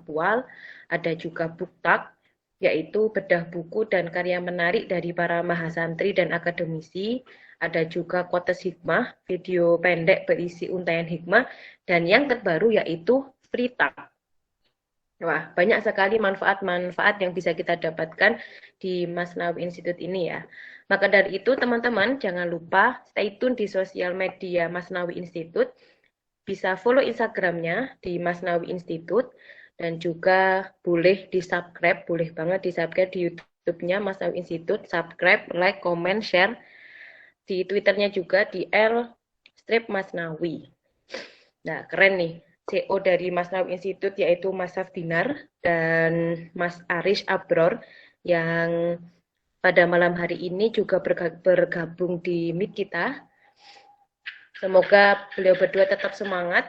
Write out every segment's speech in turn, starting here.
aktual, ada juga buktak, yaitu bedah buku dan karya menarik dari para mahasantri dan akademisi, ada juga Kotes Hikmah, video pendek berisi untaian hikmah, dan yang terbaru yaitu Free Talk. Wah, banyak sekali manfaat-manfaat yang bisa kita dapatkan di Masnawi Institute ini ya. Maka dari itu teman-teman jangan lupa stay tune di sosial media Masnawi Institute. Bisa follow Instagramnya di Masnawi Institute dan juga boleh di-subscribe, boleh banget di-subscribe di YouTube-nya Masnawi Institute, subscribe, like, comment, share. Di Twitternya juga di @Masnawi. Nah, keren nih. CEO dari Masnawi Institute yaitu Mas Safdinar dan Mas Aris Abror yang pada malam hari ini juga bergabung di Meet kita. Semoga beliau berdua tetap semangat,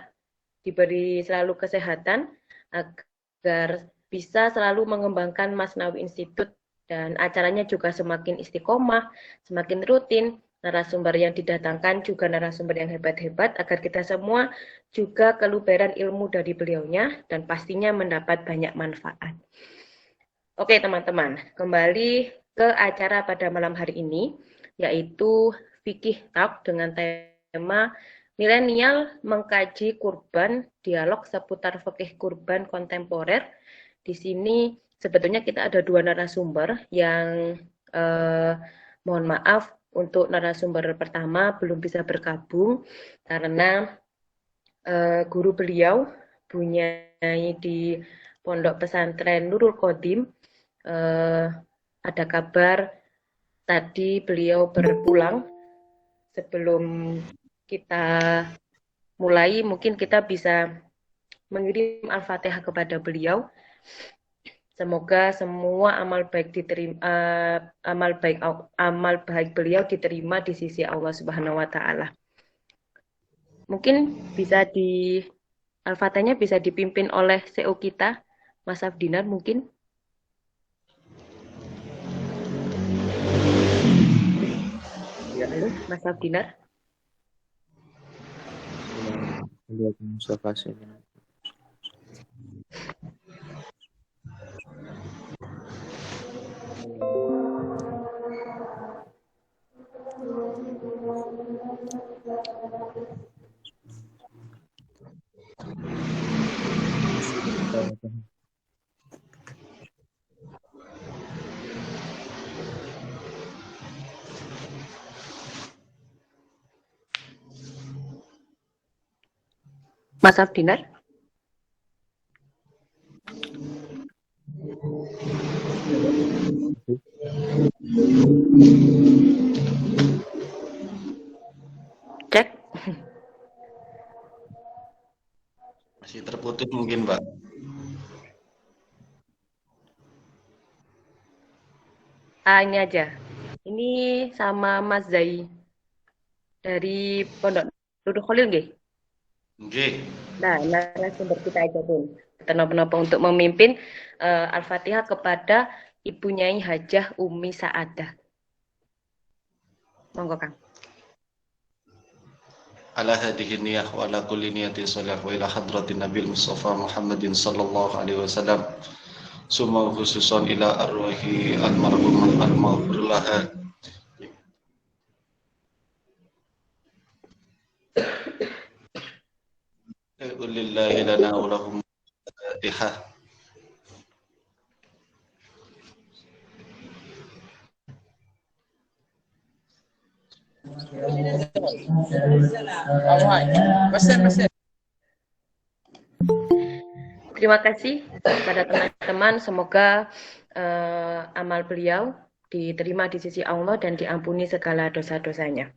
diberi selalu kesehatan agar bisa selalu mengembangkan Masnawi Institute dan acaranya juga semakin istiqomah, semakin rutin, narasumber yang didatangkan juga narasumber yang hebat-hebat agar kita semua juga keluberan ilmu dari beliaunya dan pastinya mendapat banyak manfaat. Oke teman-teman, kembali ke acara pada malam hari ini yaitu Fikih Talk dengan tema Milenial mengkaji kurban, dialog seputar fikih kurban kontemporer. Di sini sebetulnya kita ada dua narasumber yang mohon maaf untuk narasumber pertama belum bisa bergabung karena guru beliau Bunyai di Pondok Pesantren Nurul Qodim ada kabar tadi beliau berpulang. Sebelum kita mulai, mungkin kita bisa mengirim Al-Fatihah kepada beliau. Semoga semua amal baik diterima, amal baik beliau diterima di sisi Allah Subhanahu wa taala. Mungkin bisa di Al-Fatihahnya bisa dipimpin oleh CEO kita, Mas Safdinar mungkin. Ya, halo, Mas Safdinar. Lihat Mustafa sini. Mas Safdinar. Cek. Masih terputus mungkin, Mbak. Ini aja. Ini sama Mas Zai dari Pondok Nurul Khalil nggih? Nggih. Nah, narasumber kita aja pun. Napa untuk memimpin Al-Fatihah kepada Ibu Nyai Hajah Umi Saadah. Monggo Kang. Ala hadhihi niyah wa ala kulli niyatin shalih wa ila hadratin Nabil Mustafa Muhammadin sallallahu alaihi wasallam. Summa khususan ila arwahi al-marhumah al-maghfur laha. Lillahi lana wa lahum Fatihah. Terima kasih kepada teman-teman. Semoga amal beliau diterima di sisi Allah dan diampuni segala dosa-dosanya.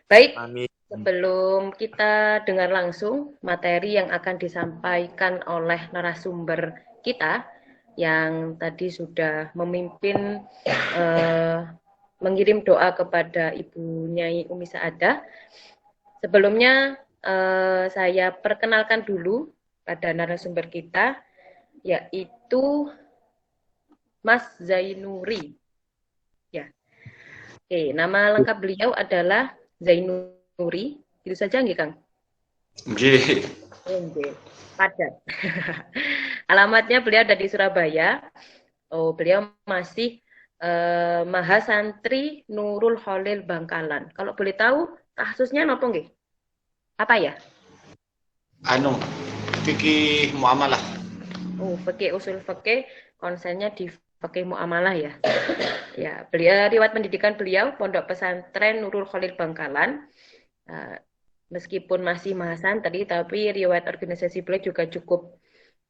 Baik, amin. Sebelum kita dengar langsung materi yang akan disampaikan oleh narasumber kita yang tadi sudah memimpin mengirim doa kepada Ibu Nyai Umi Saadah. Sebelumnya saya perkenalkan dulu pada narasumber kita, yaitu Mas Zainuri. Ya. Oke, nama lengkap beliau adalah Zainuri. Itu saja nggih, Kang? Nggih. Oke, padat. Alamatnya beliau ada di Surabaya. Oh, beliau masih Mahasantri Nurul Khalil Bangkalan. Kalau boleh tahu kasusnya napa nggih? Apa ya? Anu, fikih muamalah. Oh, fikih usul fikih, konsennya di fikih muamalah ya. Ya, beliau riwayat pendidikan beliau Pondok Pesantren Nurul Khalil Bangkalan. Eh, Meskipun masih mahasantri, tapi riwayat organisasi beliau juga cukup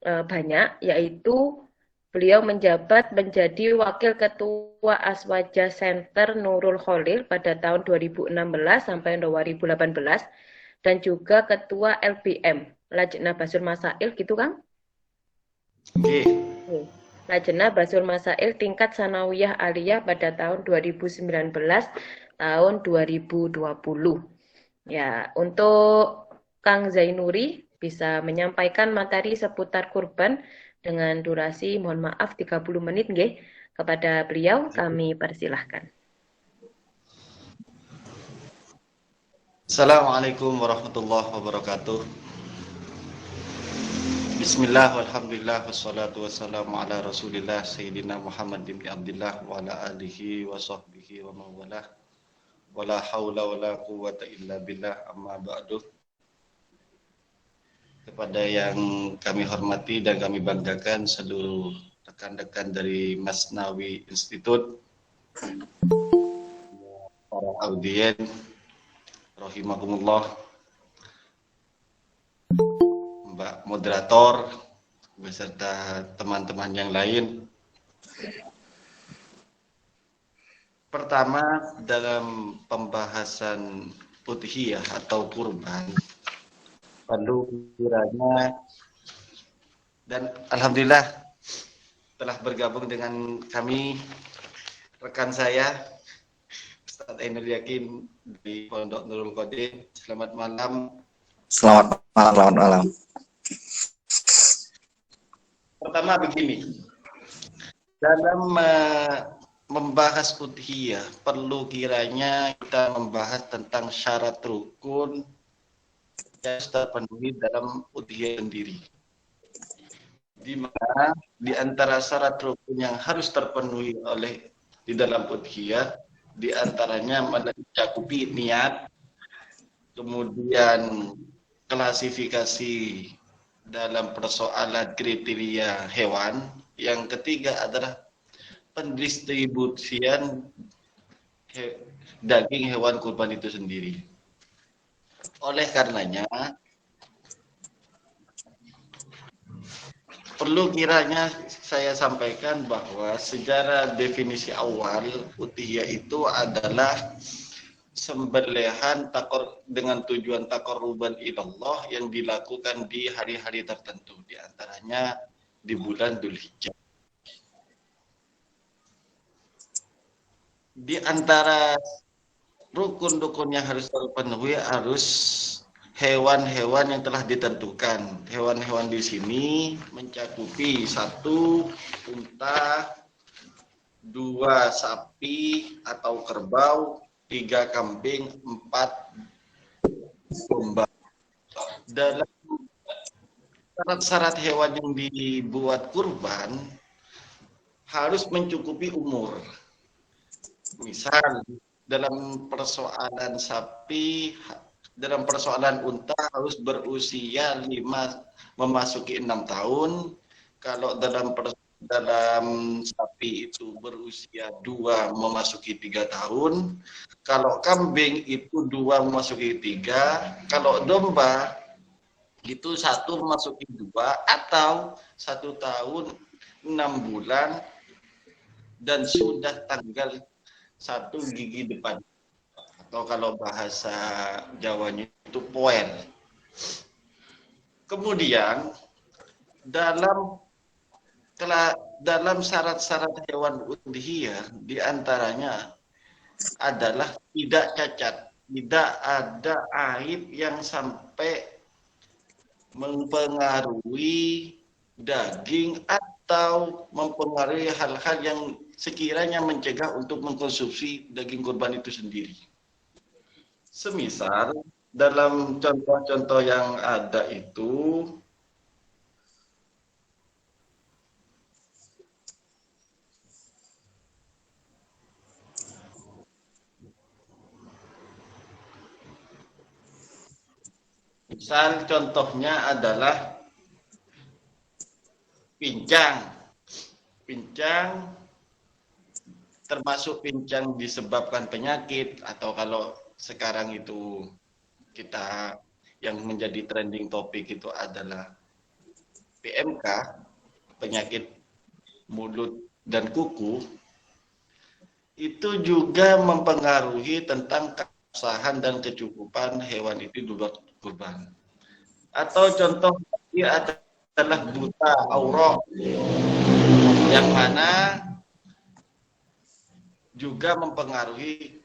banyak, yaitu beliau menjabat menjadi Wakil Ketua Aswaja Center Nurul Khalil pada tahun 2016 sampai 2018 dan juga Ketua LBM, Lajnah Basul Masail gitu Kang? Oke. Lajnah Basul Masail tingkat sanawiyah aliyah pada tahun 2019 tahun 2020. Ya, untuk Kang Zainuri bisa menyampaikan materi seputar kurban dengan durasi mohon maaf 30 menit nggih. Kepada beliau kami persilahkan. Assalamualaikum warahmatullahi wabarakatuh. Bismillah walhamdulillah wassalatu wassalamu ala Rasulillah Sayyidina Muhammad bin Abdullah wa ala alihi wa sahbihi wa mawalah. Wala haula wala quwwata illa billah amma ba'du. Kepada yang kami hormati dan kami banggakan seluruh rekan-rekan dari Masnawi Institute, para audien, rahimahumullah, Mbak moderator, beserta teman-teman yang lain. Pertama, dalam pembahasan udhiyah atau kurban, perlu kiranya, dan alhamdulillah telah bergabung dengan kami rekan saya Ustaz Ainul Yakin di Pondok Nurul Qadir. Selamat malam. Selamat malam, selamat malam. Pertama begini, dalam membahas udhiyah perlu kiranya kita membahas tentang syarat rukun yang terpenuhi dalam udhiyah sendiri. Di mana di antara syarat rukun yang harus terpenuhi oleh di dalam udhiyah, di antaranya mencakupi niat, kemudian klasifikasi dalam persoalan kriteria hewan, yang ketiga adalah pendistribusian daging hewan kurban itu sendiri. Oleh karenanya, perlu kiranya saya sampaikan bahwa secara definisi awal, udhiyah itu adalah sembelihan dengan tujuan taqarruban ilallah yang dilakukan di hari-hari tertentu, di antaranya di bulan Dzulhijjah. Di antara rukun-rukun yang harus terpenuhi harus hewan-hewan yang telah ditentukan. Hewan-hewan di sini mencakupi 1 unta, 2 sapi atau kerbau, 3 kambing, 4 domba. Dalam syarat-syarat hewan yang dibuat kurban harus mencukupi umur. Misal dalam persoalan sapi, dalam persoalan unta harus berusia 5 memasuki 6 tahun. Kalau dalam sapi itu berusia 2 memasuki 3 tahun. Kalau kambing itu 2 memasuki 3. Kalau domba itu 1 memasuki 2 atau 1 tahun 6 bulan dan sudah tanggal 1 gigi depan, atau kalau bahasa Jawanya itu poel. Kemudian dalam syarat-syarat hewan udhiyah diantaranya adalah tidak cacat, tidak ada aib yang sampai mempengaruhi daging atau mempengaruhi hal-hal yang sekiranya mencegah untuk mengkonsumsi daging kurban itu sendiri. Semisal dalam contoh-contoh yang ada itu misal contohnya adalah pincang. Pincang termasuk pincang disebabkan penyakit, atau kalau sekarang itu kita yang menjadi trending topik itu adalah PMK, penyakit mulut dan kuku, itu juga mempengaruhi tentang keabsahan dan kecukupan hewan itu dibuat kurban. Atau contoh adalah buta aurat, yang mana juga mempengaruhi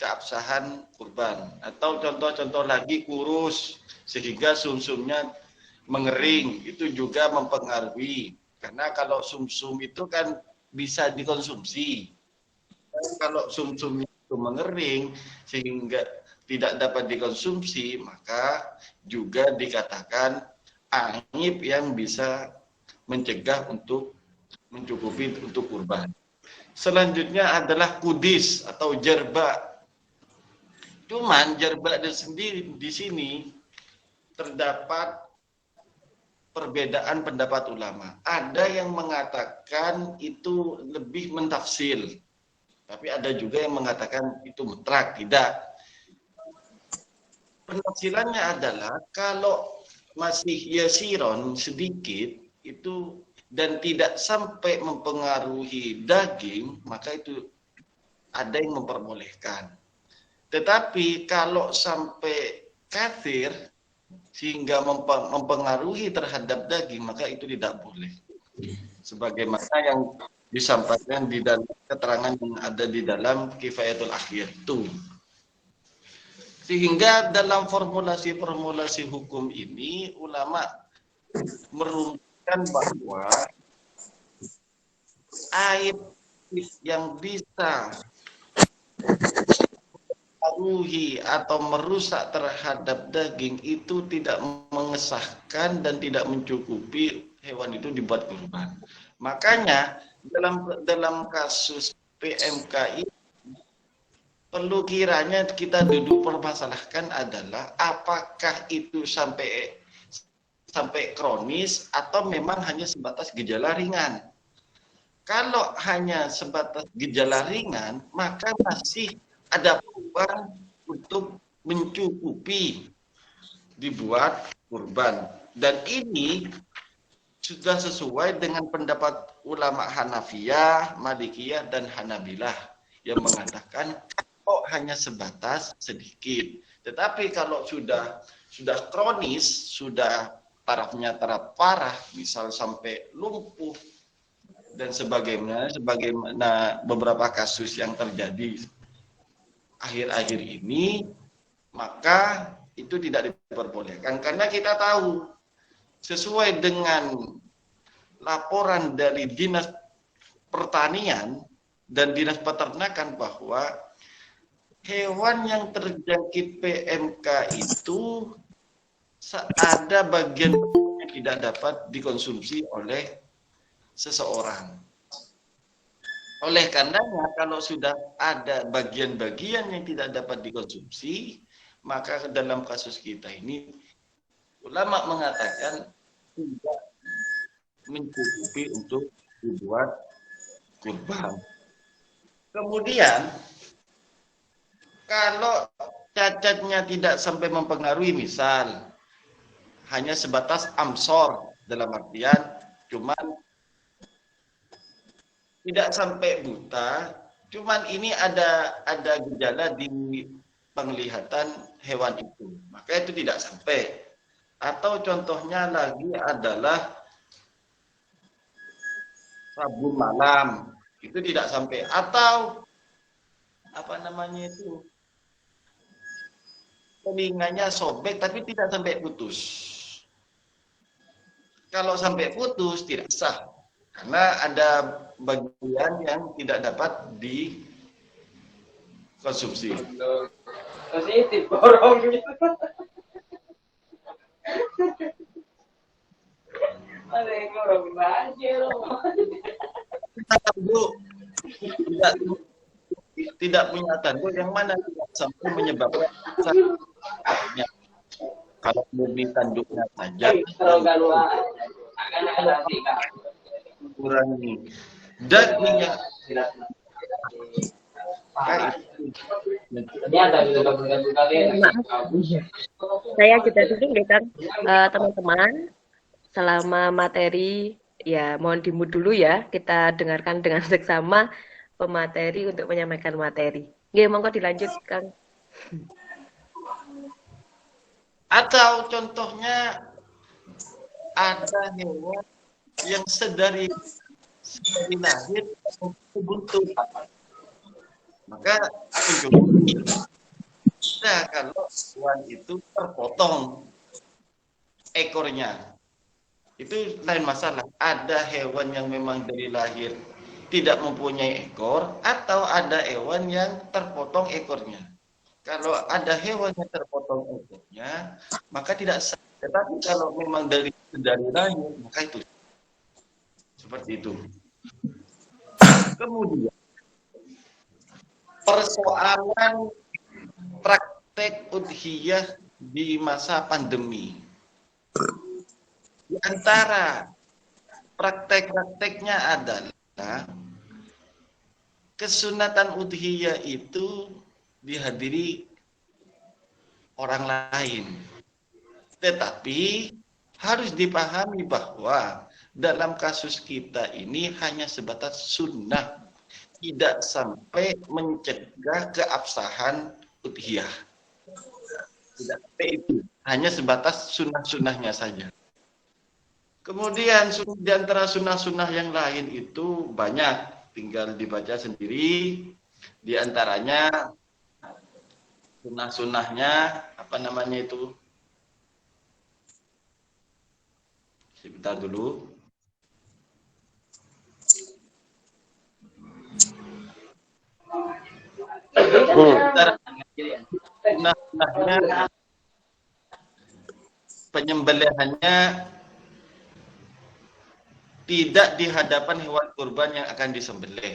keabsahan kurban. Atau contoh-contoh lagi kurus sehingga sumsumnya mengering, itu juga mempengaruhi. Karena kalau sumsum itu kan bisa dikonsumsi. Kalau sumsumnya itu mengering sehingga tidak dapat dikonsumsi, maka juga dikatakan aib yang bisa mencegah untuk mencukupi untuk kurban. Selanjutnya adalah kudis atau jerba. Cuman jerba sendiri di sini terdapat perbedaan pendapat ulama. Ada yang mengatakan itu lebih mentafsil, tapi ada juga yang mengatakan itu mutlak, tidak. Penafsilannya adalah kalau masih yasiron sedikit itu dan tidak sampai mempengaruhi daging, maka itu ada yang memperbolehkan. Tetapi kalau sampai kafir sehingga mempengaruhi terhadap daging, maka itu tidak boleh. Sebagaimana yang disampaikan di dalam keterangan yang ada di dalam Kifayatul Akhir itu. Sehingga dalam formulasi-formulasi hukum ini ulama merumuskan bahwa aib yang bisa mempengaruhi atau merusak terhadap daging itu tidak mengesahkan dan tidak mencukupi hewan itu dibuat kurban. Makanya dalam kasus PMK ini perlu kiranya kita duduk permasalahkan adalah apakah itu sampai kronis atau memang hanya sebatas gejala ringan. Kalau hanya sebatas gejala ringan, maka masih ada peluang untuk mencukupi dibuat kurban. Dan ini sudah sesuai dengan pendapat ulama Hanafiyah, Malikiyah, dan Hanabilah yang mengatakan kalau hanya sebatas sedikit. Tetapi kalau sudah kronis, sudah tarafnya taraf parah, misal sampai lumpuh dan sebagainya, sebagaimana beberapa kasus yang terjadi akhir-akhir ini, maka itu tidak diperbolehkan. Karena kita tahu, sesuai dengan laporan dari Dinas Pertanian dan Dinas Peternakan bahwa hewan yang terjangkit PMK itu ada bagian yang tidak dapat dikonsumsi oleh seseorang. Oleh karenanya, kalau sudah ada bagian-bagian yang tidak dapat dikonsumsi, maka dalam kasus kita ini, ulama mengatakan tidak mencukupi untuk dibuat kurban. Kemudian, kalau cacatnya tidak sampai mempengaruhi, misal hanya sebatas amsor, dalam artian cuman tidak sampai buta, cuman ini ada gejala di penglihatan hewan itu, maka itu tidak sampai. Atau contohnya lagi adalah Rabu malam, itu tidak sampai. Atau apa namanya itu, telinganya sobek tapi tidak sampai putus. Kalau sampai putus tidak sah, karena ada bagian yang tidak dapat dikonsumsi. Positif borongnya. Ada yang borong aja loh. Bu, tidak punya tanda yang mana tidak sampai menyebabkan sakitnya. Kalau murni tanduknya saja kurangi dagingnya Saya jeda dulu deh Kang. Teman-teman, selama materi ya mohon di-mute dulu ya. Kita dengarkan dengan seksama pemateri untuk menyampaikan materi. Nggih, monggo dilanjut Kang. Atau contohnya ada hewan yang sedari lahir buntu, maka nah, kalau hewan itu terpotong ekornya, itu lain masalah. Ada hewan yang memang dari lahir tidak mempunyai ekor, atau ada hewan yang terpotong ekornya. Kalau ada hewan yang terpotong ekornya, maka tidak sah. Tetapi kalau memang dari lahir, maka itu seperti itu. Kemudian persoalan praktek udhiyah di masa pandemi. Di antara praktek-prakteknya adalah kesunatan udhiyah itu dihadiri orang lain. Tetapi harus dipahami bahwa dalam kasus kita ini hanya sebatas sunnah, tidak sampai mencegah keabsahan udhiyah. Tidak sampai itu, hanya sebatas sunnah-sunnahnya saja. Kemudian di antara sunnah-sunnah yang lain itu banyak, tinggal dibaca sendiri. Di antaranya sunnah-sunnahnya apa namanya itu? Sebentar dulu. Sunnah-sunnahnya penyembelihannya tidak di hadapan hewan kurban yang akan disembelih,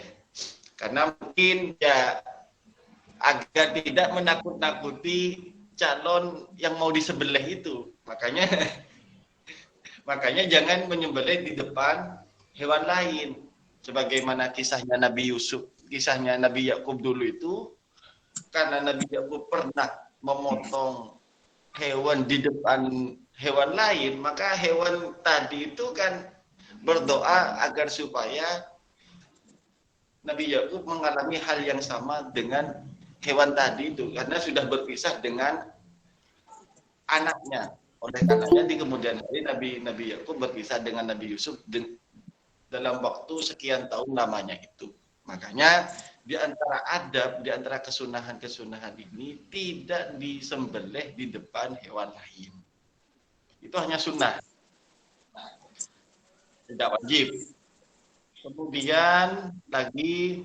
karena mungkin ya agar tidak menakut-nakuti calon yang mau disembelih itu, makanya jangan menyembelih di depan hewan lain, sebagaimana kisahnya Nabi Yusuf, kisahnya Nabi Yakub dulu itu, karena Nabi Yakub pernah memotong hewan di depan hewan lain, maka hewan tadi itu kan berdoa agar supaya Nabi Yakub mengalami hal yang sama dengan hewan tadi itu, karena sudah berpisah dengan anaknya. Oleh karenanya di kemudian hari Nabi Yakub berpisah dengan Nabi Yusuf dalam waktu sekian tahun lamanya itu. Makanya di antara adab, di antara kesunahan-kesunahan ini tidak disembelih di depan hewan lain. Itu hanya sunnah, tidak wajib. Kemudian lagi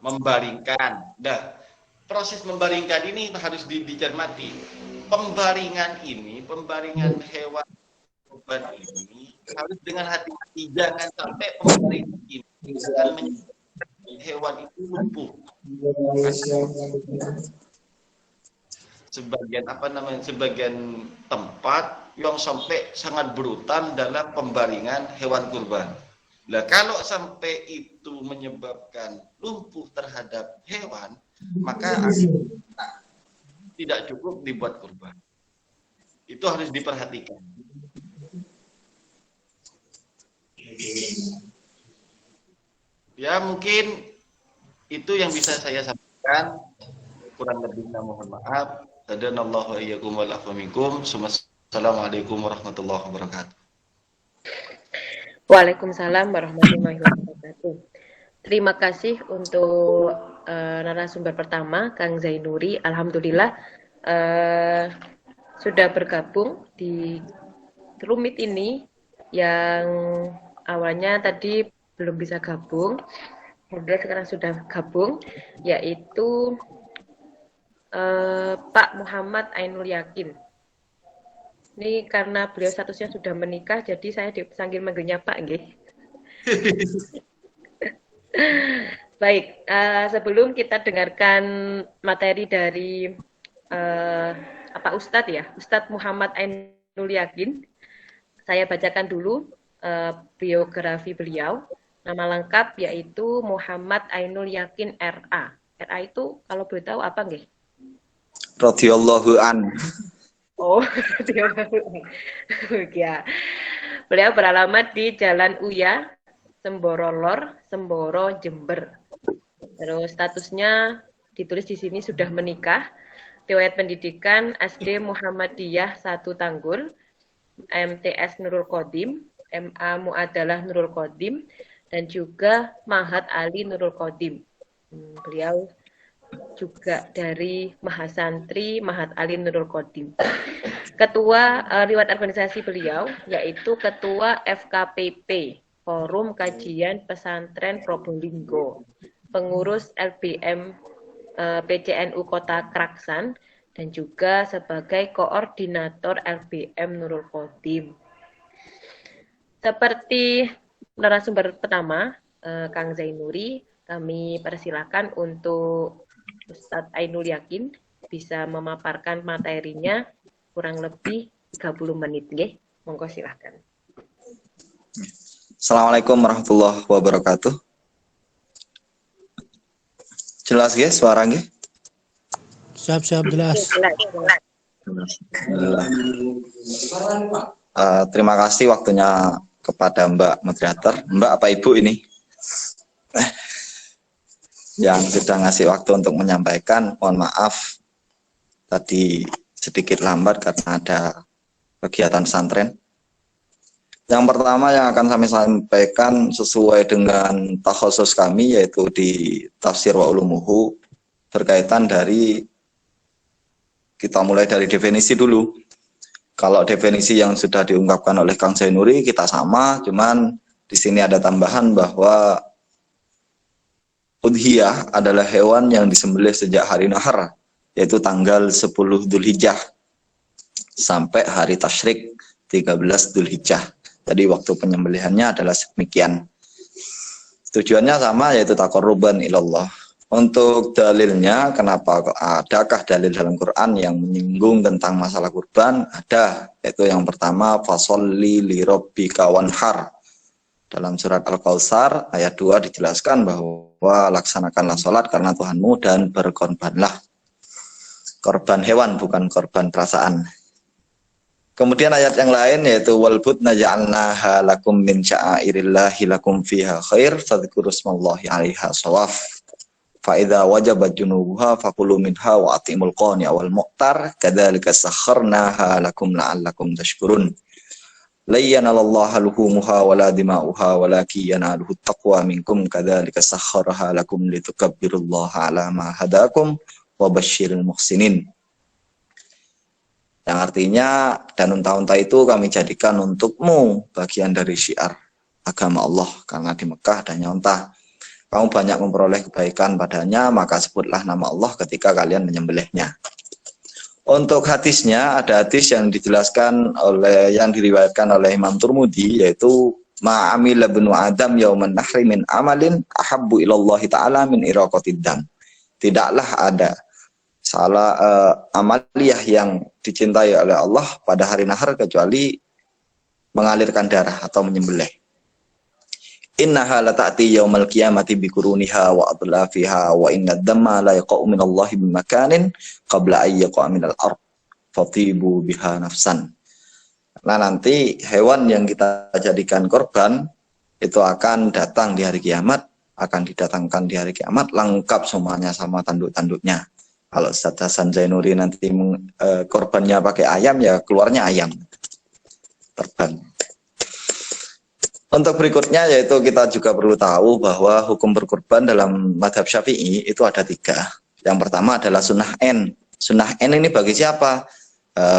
membaringkan. Nah, proses membaringkan ini harus dicermati. Pembaringan hewan kurban ini harus dengan hati-hati. Jangan sampai pembaringan ini akan menyebabkan hewan itu lumpuh. Sebagian tempat yang sampai sangat brutal dalam pembaringan hewan kurban. Nah, kalau sampai itu menyebabkan lumpuh terhadap hewan, maka tidak cukup dibuat kurban. Itu harus diperhatikan. Ya, mungkin itu yang bisa saya sampaikan. Kurang lebihnya mohon maaf. Hadanallahu wa iyyakum wal afwa minkum. Assalamualaikum warahmatullahi wabarakatuh. Waalaikumsalam warahmatullahi wabarakatuh. Terima kasih untuk narasumber pertama, Kang Zainuri. Alhamdulillah sudah bergabung di rumit ini yang awalnya tadi belum bisa gabung, kemudian sekarang sudah gabung, yaitu Pak Muhammad Ainul Yakin. Ini karena beliau statusnya sudah menikah, jadi saya dipanggil manggilnya Pak, nggih. Baik, sebelum kita dengarkan materi dari Pak Ustadz ya, Ustadz Muhammad Ainul Yakin, saya bacakan dulu biografi beliau. Nama lengkap yaitu Muhammad Ainul Yakin RA. RA itu kalau boleh tahu apa nggih? Radhiyallahu an. Oh, ya. Beliau beralamat di Jalan Uya, Semboro Lor, Semboro, Jember. Terus statusnya ditulis di sini sudah menikah. Riwayat pendidikan SD Muhammadiyah 1 Tanggul, MTS Nurul Qodim, MA Muadalah Nurul Qodim, dan juga Mahat Ali Nurul Qodim. Beliau juga dari Mahasantri Mahat Ali Nurul Qodim. Ketua riwayat organisasi beliau yaitu Ketua FKPP, Forum Kajian Pesantren Probolinggo, pengurus LBM PCNU Kota Kraksan, dan juga sebagai koordinator LBM Nurul Qodim. Seperti narasumber pertama, Kang Zainuri, kami persilakan untuk Ustadz Ainul Yakin bisa memaparkan materinya kurang lebih 30 menit, nggih. Monggo silakan. Assalamualaikum warahmatullahi wabarakatuh. Jelas nggih suara nggih? Siap jelas. Terima kasih waktunya kepada Mbak Moderator. Mbak apa Ibu ini? Yang sudah ngasih waktu untuk menyampaikan. Mohon maaf tadi sedikit lambat karena ada kegiatan pesantren. Yang pertama yang akan kami sampaikan sesuai dengan takhusus kami yaitu di Tafsir wa Ulumuhu, berkaitan dari, kita mulai dari definisi dulu. Kalau definisi yang sudah diungkapkan oleh Kang Zainuri kita sama, cuman di sini ada tambahan bahwa udhiyah adalah hewan yang disembelih sejak hari nahar, yaitu tanggal 10 Dzulhijjah sampai hari tasyrik 13 Dzulhijjah. Jadi waktu penyembelihannya adalah demikian. Tujuannya sama, yaitu taqarruban ilallah. Untuk dalilnya, kenapa adakah dalil dalam Quran yang menyinggung tentang masalah kurban? Ada, yaitu yang pertama, fasolli li rabbika wanhar. Dalam surat Al-Kautsar ayat 2 dijelaskan bahwa laksanakanlah sholat karena Tuhanmu dan berkorbanlah. Korban hewan, bukan korban perasaan. Kemudian ayat yang lain yaitu walbudna ja'alnaha lakum min sya'airillahi lakum fiha khair fadhkuru smallahi 'alaiha shawaf. Fa idza wajabat junubuha faqulu minha wa atimul qani wal mu'tar kadzalika sakharnaha lakum la'allakum tashkurun. La yanalallaha luhumuha wala dima'uha walakin yanaluhu taqwa minkum kadzalika sakhkharaha lakum litukabbirullaha 'ala ma hadakum wa basyiril muhsinin. Yang artinya, dan unta-unta itu kami jadikan untukmu bagian dari syiar agama Allah, karena di Mekah adanya unta. Kamu banyak memperoleh kebaikan padanya, maka sebutlah nama Allah ketika kalian menyembelihnya. Untuk hadisnya, ada hadis yang dijelaskan oleh, yang diriwayatkan oleh Imam Turmudi, yaitu ma'amila binu Adam yauman nahri min amalin ahabbu ilallahi ta'ala min iraqatid dam. Tidaklah ada salah amaliyah yang dicintai oleh Allah pada hari nahar kecuali mengalirkan darah atau menyembelih. Innaha la ta'ti yaumal qiyamati bi quruniha wa adlafiha wa inna damma la yaqa'u min Allah bi makanin qabla ay yaqa'a min al-ard fatibu biha nafsan. Nah, nanti hewan yang kita jadikan korban itu akan datang di hari kiamat, akan didatangkan di hari kiamat lengkap semuanya sama tanduk-tanduknya. Kalau Ustaz Hasan Zainuri nanti korbannya pakai ayam, ya keluarnya ayam terbang. Untuk berikutnya yaitu kita juga perlu tahu bahwa hukum berkurban dalam mazhab Syafi'i itu ada 3. Yang pertama adalah sunnah N. Sunnah N ini bagi siapa?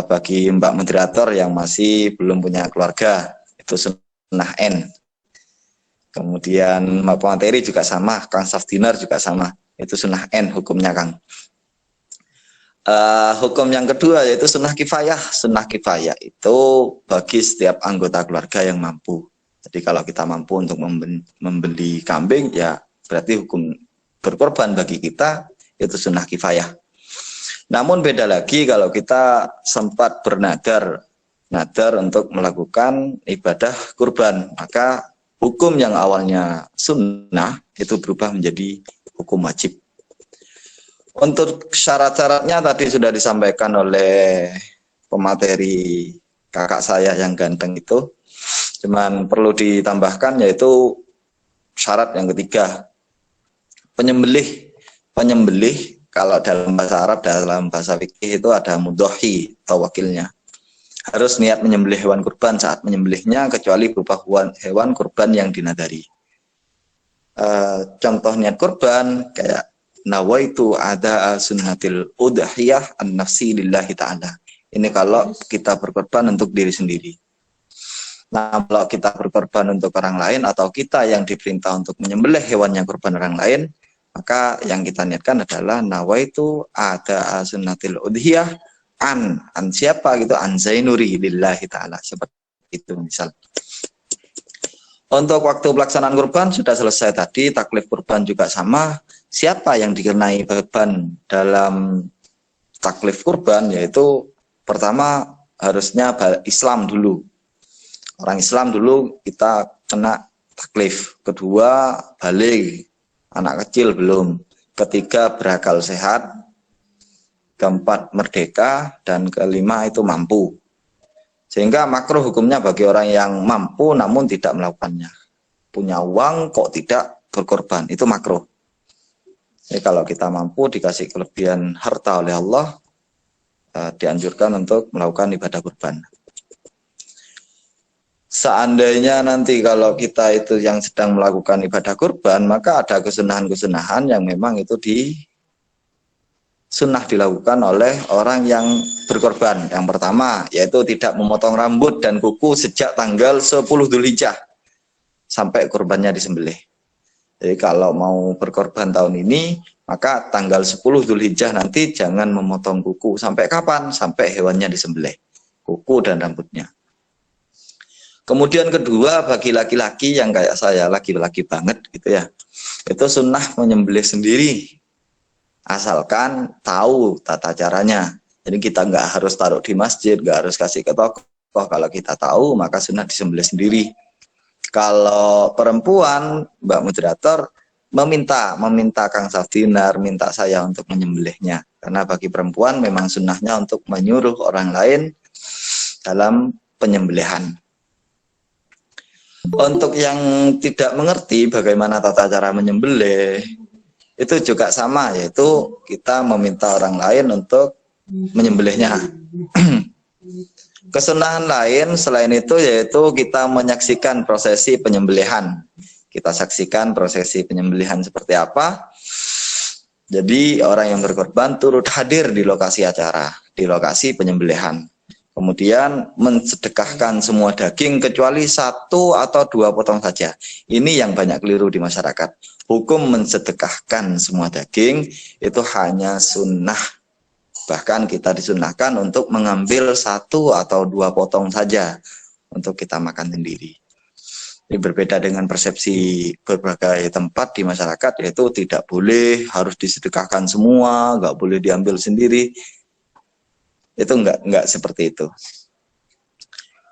Bagi Mbak Moderator yang masih belum punya keluarga, itu sunnah N. Kemudian Mbak Materi juga sama, Kang Safdinar juga sama, itu sunnah N hukumnya Kang. Hukum yang kedua yaitu sunnah kifayah. Sunnah kifayah itu bagi setiap anggota keluarga yang mampu. Jadi kalau kita mampu untuk membeli kambing, ya berarti hukum berkorban bagi kita itu sunnah kifayah. Namun beda lagi kalau kita sempat bernadar untuk melakukan ibadah kurban, maka hukum yang awalnya sunnah itu berubah menjadi hukum wajib. Untuk syarat-syaratnya tadi sudah disampaikan oleh pemateri kakak saya yang ganteng itu. Cuman perlu ditambahkan yaitu syarat yang ketiga. Penyembelih kalau dalam bahasa Arab, dalam bahasa fikih itu ada mudhohi atau wakilnya. Harus niat menyembelih hewan kurban saat menyembelihnya kecuali berupa hewan kurban yang dinadari. Contoh niat kurban kayak nawaitu ada sunnatil udhiyah an-nafsi lillahi ta'ala. Ini kalau kita berkorban untuk diri sendiri. Nah, kalau kita berkorban untuk orang lain atau kita yang diperintah untuk menyembelih hewan yang kurban orang lain, maka yang kita niatkan adalah nawaitu ada sunnatil udhiyah an siapa gitu, an zainuri lillahi ta'ala. Seperti itu misal. Untuk waktu pelaksanaan kurban sudah selesai tadi, taklif kurban juga sama. Siapa yang dikenai beban dalam taklif kurban, yaitu pertama harusnya Islam dulu. Orang Islam dulu kita kena taklif. Kedua baligh, anak kecil belum. Ketiga berakal sehat. Keempat merdeka. Dan kelima itu mampu. Sehingga makruh hukumnya bagi orang yang mampu namun tidak melakukannya. Punya uang kok tidak berkorban, itu makruh. Jadi kalau kita mampu dikasih kelebihan harta oleh Allah, dianjurkan untuk melakukan ibadah kurban. Seandainya nanti kalau kita itu yang sedang melakukan ibadah kurban, maka ada kesunahan-kesunahan yang memang itu sunnah dilakukan oleh orang yang berkorban. Yang pertama yaitu tidak memotong rambut dan kuku sejak tanggal 10 Dzulhijjah sampai kurbannya disembelih. Jadi kalau mau berkorban tahun ini, maka tanggal 10 Dzulhijjah nanti jangan memotong kuku. Sampai kapan? Sampai hewannya disembelih, kuku dan rambutnya. Kemudian kedua, bagi laki-laki yang kayak saya, laki-laki banget gitu ya, itu sunnah menyembelih sendiri. Asalkan tahu tata caranya. Jadi kita nggak harus taruh di masjid, nggak harus kasih ke toko. Kalau kita tahu, maka sunnah disembelih sendiri. Kalau perempuan, Mbak Moderator meminta Kang Safdinar, minta saya untuk menyembelihnya. Karena bagi perempuan memang sunnahnya untuk menyuruh orang lain dalam penyembelihan. Untuk yang tidak mengerti bagaimana tata cara menyembelih, itu juga sama, yaitu kita meminta orang lain untuk menyembelihnya. Kesunahan lain selain itu yaitu kita menyaksikan prosesi penyembelihan. Kita saksikan prosesi penyembelihan seperti apa. Jadi orang yang berkorban turut hadir di lokasi acara, di lokasi penyembelihan. Kemudian mensedekahkan semua daging kecuali 1 atau 2 potong saja. Ini yang banyak keliru di masyarakat. Hukum mensedekahkan semua daging itu hanya sunnah. Bahkan kita disunahkan untuk mengambil 1 atau 2 potong saja untuk kita makan sendiri. Ini berbeda dengan persepsi berbagai tempat di masyarakat, yaitu tidak boleh, harus disedekahkan semua, nggak boleh diambil sendiri. Itu nggak seperti itu.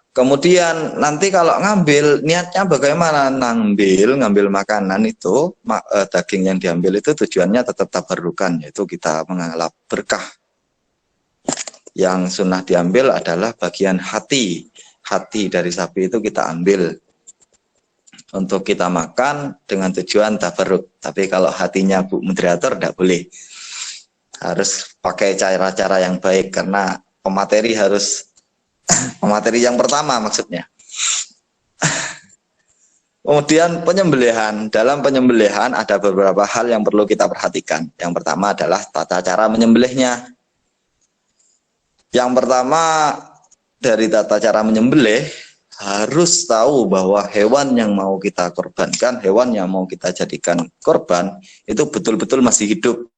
Kemudian nanti kalau ngambil, niatnya bagaimana? Ngambil makanan itu, daging yang diambil itu tujuannya tetap tabarukan, yaitu kita menganggap berkah. Yang sunnah diambil adalah bagian hati. Hati dari sapi itu kita ambil untuk kita makan dengan tujuan tabarruk. Tapi kalau hatinya Bu Moderator tidak boleh. Harus pakai cara-cara yang baik, karena pemateri harus pemateri yang pertama maksudnya. Kemudian penyembelihan. Dalam penyembelihan ada beberapa hal yang perlu kita perhatikan. Yang pertama adalah tata cara menyembelihnya. Yang pertama dari tata cara menyembelih, harus tahu bahwa hewan yang mau kita korbankan, hewan yang mau kita jadikan korban, itu betul-betul masih hidup.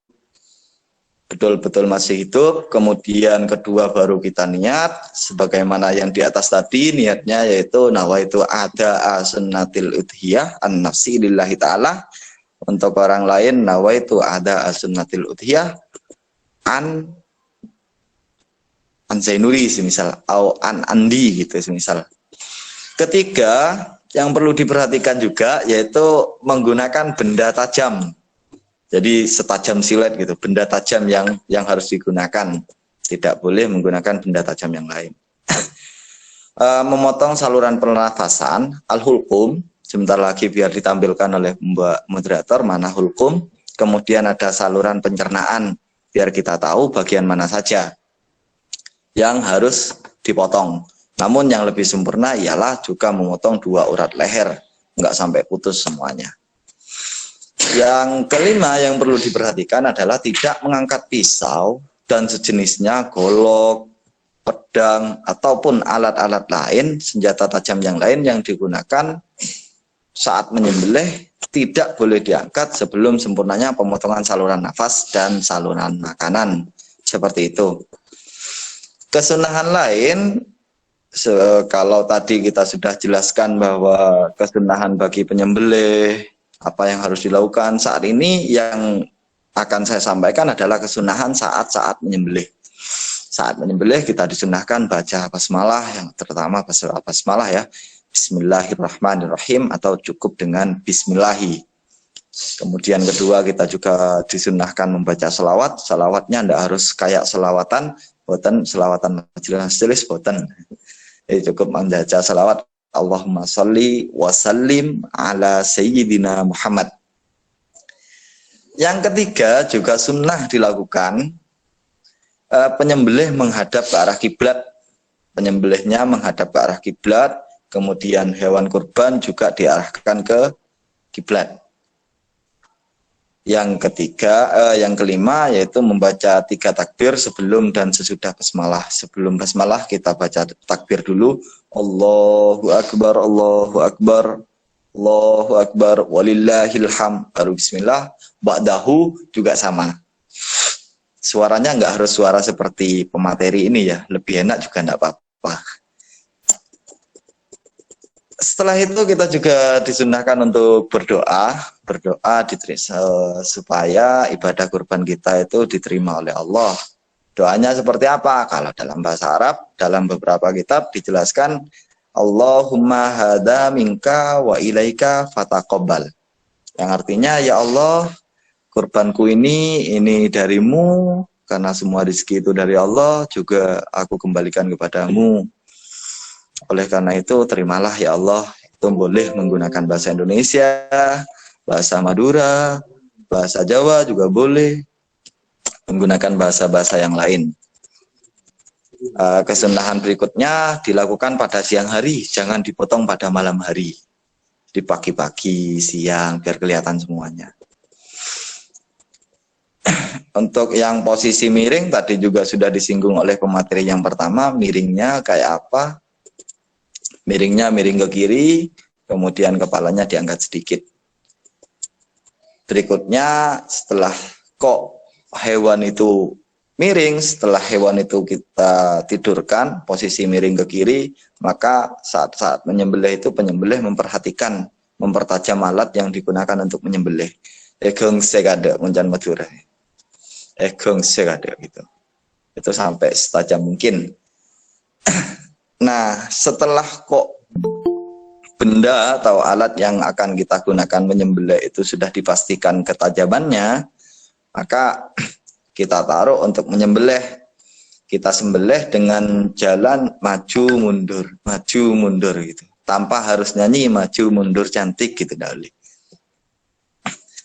betul-betul masih hidup, kemudian kedua baru kita niat sebagaimana yang di atas tadi, niatnya yaitu nawaitu ada sunnatil udhiyah an nafsi lillahi ta'ala. Untuk orang lain nawaitu ada sunnatil udhiyah an Zainuri semisal, atau an Andi gitu semisal. Ketiga yang perlu diperhatikan juga yaitu menggunakan benda tajam. Jadi setajam silet gitu, benda tajam yang harus digunakan. Tidak boleh menggunakan benda tajam yang lain. Memotong saluran pernafasan, al-hulqum, sebentar lagi biar ditampilkan oleh Mbak Moderator, mana hulqum. Kemudian ada saluran pencernaan, biar kita tahu bagian mana saja yang harus dipotong. Namun yang lebih sempurna ialah juga memotong 2 urat leher, nggak sampai putus semuanya. Yang kelima yang perlu diperhatikan adalah tidak mengangkat pisau dan sejenisnya, golok, pedang, ataupun alat-alat lain, senjata tajam yang lain yang digunakan saat menyembelih tidak boleh diangkat sebelum sempurnanya pemotongan saluran nafas dan saluran makanan. Seperti itu. Kesunahan lain, kalau tadi kita sudah jelaskan bahwa kesunahan bagi penyembelih, apa yang harus dilakukan saat ini, yang akan saya sampaikan adalah kesunahan saat menyembelih. Saat menyembelih kita disunahkan baca basmalah, yang terutama basmalah ya, Bismillahirrahmanirrahim, atau cukup dengan Bismillahi. Kemudian kedua kita juga disunahkan membaca selawat. Selawatnya tidak harus kayak selawatan, boten selawatan majelis boten. Cukup membaca selawat Allahumma sholli wa sallim ala sayyidina Muhammad. Yang ketiga juga sunnah dilakukan penyembelih menghadap ke arah kiblat. Penyembelihnya menghadap ke arah kiblat, kemudian hewan kurban juga diarahkan ke kiblat. Yang kelima yaitu membaca 3 takbir sebelum dan sesudah basmalah. Sebelum basmalah kita baca takbir dulu. Allahu Akbar, Allahu Akbar, Allahu Akbar, walillahilham. Baru bismillah. Ba'dahu juga sama. Suaranya nggak harus suara seperti pemateri ini ya. Lebih enak juga nggak apa-apa. Setelah itu kita juga disunahkan untuk berdoa supaya ibadah kurban kita itu diterima oleh Allah. Doanya seperti apa? Kalau dalam bahasa Arab, dalam beberapa kitab dijelaskan Allahumma hadza minka wa ilaika fataqabbal. Yang artinya, ya Allah, kurbanku ini darimu, karena semua rezeki itu dari Allah, juga aku kembalikan kepadamu. Oleh karena itu, terimalah ya Allah. Itu boleh menggunakan bahasa Indonesia, bahasa Madura, bahasa Jawa juga boleh. Menggunakan bahasa-bahasa yang lain. Kesunahan berikutnya dilakukan pada siang hari, jangan dipotong pada malam hari. Di pagi-pagi, siang, biar kelihatan semuanya. Untuk yang posisi miring, tadi juga sudah disinggung oleh pemateri yang pertama, miringnya kayak apa? Miringnya miring ke kiri, kemudian kepalanya diangkat sedikit. Berikutnya, setelah kok hewan itu miring, setelah hewan itu kita tidurkan, posisi miring ke kiri, maka saat menyembelih itu penyembelih memperhatikan, mempertajam alat yang digunakan untuk menyembelih. Egong segade, muncan Madura. Egong segade gitu. Itu sampai setajam mungkin. Nah, setelah kok benda atau alat yang akan kita gunakan menyembelih itu sudah dipastikan ketajamannya, maka kita taruh untuk menyembelih. Kita sembelih dengan jalan maju mundur gitu. Tanpa harus nyanyi maju mundur cantik gitu dahulu.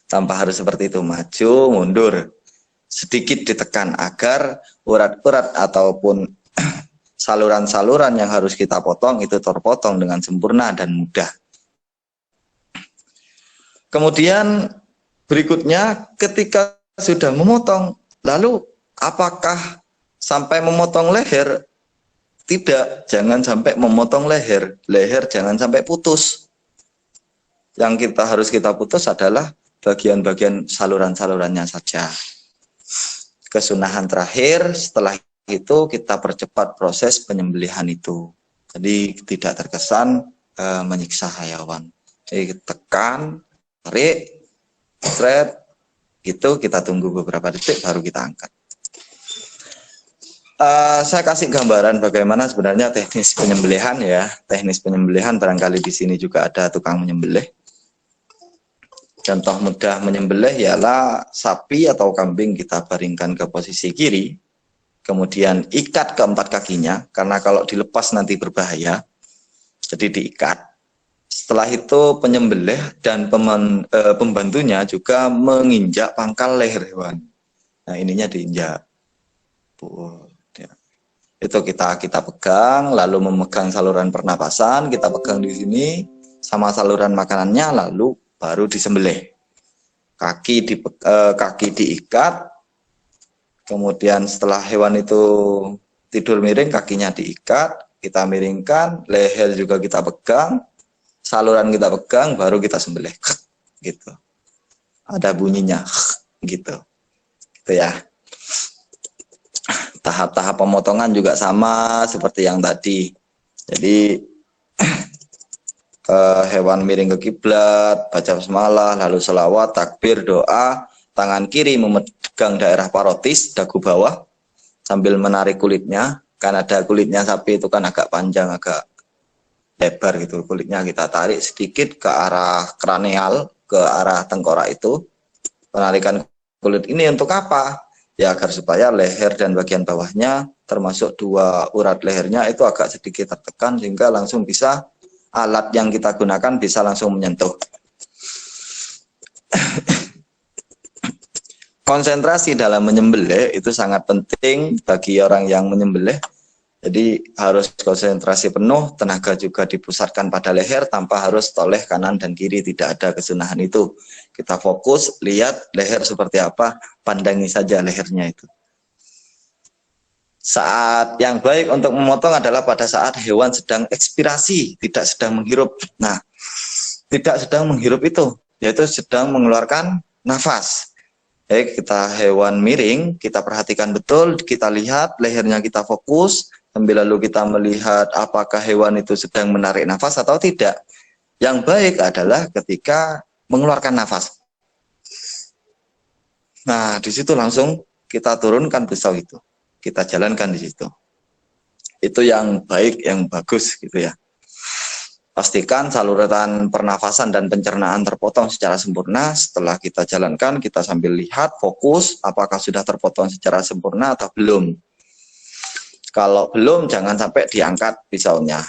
Tanpa harus seperti itu, maju mundur. Sedikit ditekan agar urat-urat ataupun saluran-saluran yang harus kita potong itu terpotong dengan sempurna dan mudah. Kemudian berikutnya ketika sudah memotong, lalu apakah sampai memotong leher? Tidak, jangan sampai memotong leher. Leher jangan sampai putus. Yang harus kita putus adalah bagian-bagian saluran-salurannya saja. kesunahan terakhir. Setelah itu kita percepat proses penyembelihan itu. Jadi tidak terkesan menyiksa hewan. Jadi tekan, tarik, thread, gitu kita tunggu beberapa detik baru kita angkat. Saya kasih gambaran bagaimana sebenarnya teknis penyembelihan ya. Teknis penyembelihan barangkali di sini juga ada tukang menyembelih. Contoh mudah menyembelih ialah sapi atau kambing kita baringkan ke posisi kiri, kemudian ikat keempat kakinya, karena kalau dilepas nanti berbahaya, jadi diikat. Setelah itu penyembelih dan pembantunya juga menginjak pangkal leher hewan. Nah ininya diinjak. Itu kita pegang, lalu memegang saluran pernapasan, kita pegang di sini sama saluran makanannya, lalu baru disembelih. Kaki diikat, kemudian setelah hewan itu tidur miring, kakinya diikat, kita miringkan, leher juga kita pegang, saluran kita pegang, baru kita sembelih. Gitu. Ada bunyinya, gitu. Gitu ya. Tahap-tahap pemotongan juga sama seperti yang tadi. Jadi hewan miring ke kiblat, baca basmalah, lalu selawat, takbir, doa, tangan kiri memegang daerah parotis, dagu bawah, sambil menarik kulitnya. Kan ada kulitnya sapi itu kan agak panjang, agak lebar gitu. Kulitnya kita tarik sedikit ke arah kraneal, ke arah tengkorak itu. Penarikan kulit ini untuk apa? Ya agar supaya leher dan bagian bawahnya, termasuk dua urat lehernya itu agak sedikit tertekan, sehingga langsung bisa alat yang kita gunakan bisa langsung menyentuh. Konsentrasi dalam menyembelih itu sangat penting bagi orang yang menyembelih. Jadi harus konsentrasi penuh, tenaga juga dipusatkan pada leher tanpa harus toleh kanan dan kiri, tidak ada kesunahan itu. Kita fokus, lihat leher seperti apa, pandangi saja lehernya itu. Saat yang baik untuk memotong adalah pada saat hewan sedang ekspirasi, tidak sedang menghirup. Nah, tidak sedang menghirup itu, yaitu sedang mengeluarkan nafas. Kita hewan miring, kita perhatikan betul, kita lihat lehernya, kita fokus, sambil lalu kita melihat apakah hewan itu sedang menarik nafas atau tidak. Yang baik adalah ketika mengeluarkan nafas. Nah, di situ langsung kita turunkan pisau itu. Kita jalankan di situ. Itu yang baik, yang bagus gitu ya. Pastikan saluran pernafasan dan pencernaan terpotong secara sempurna. Setelah kita jalankan, kita sambil lihat, fokus, apakah sudah terpotong secara sempurna atau belum. Kalau belum, jangan sampai diangkat pisaunya.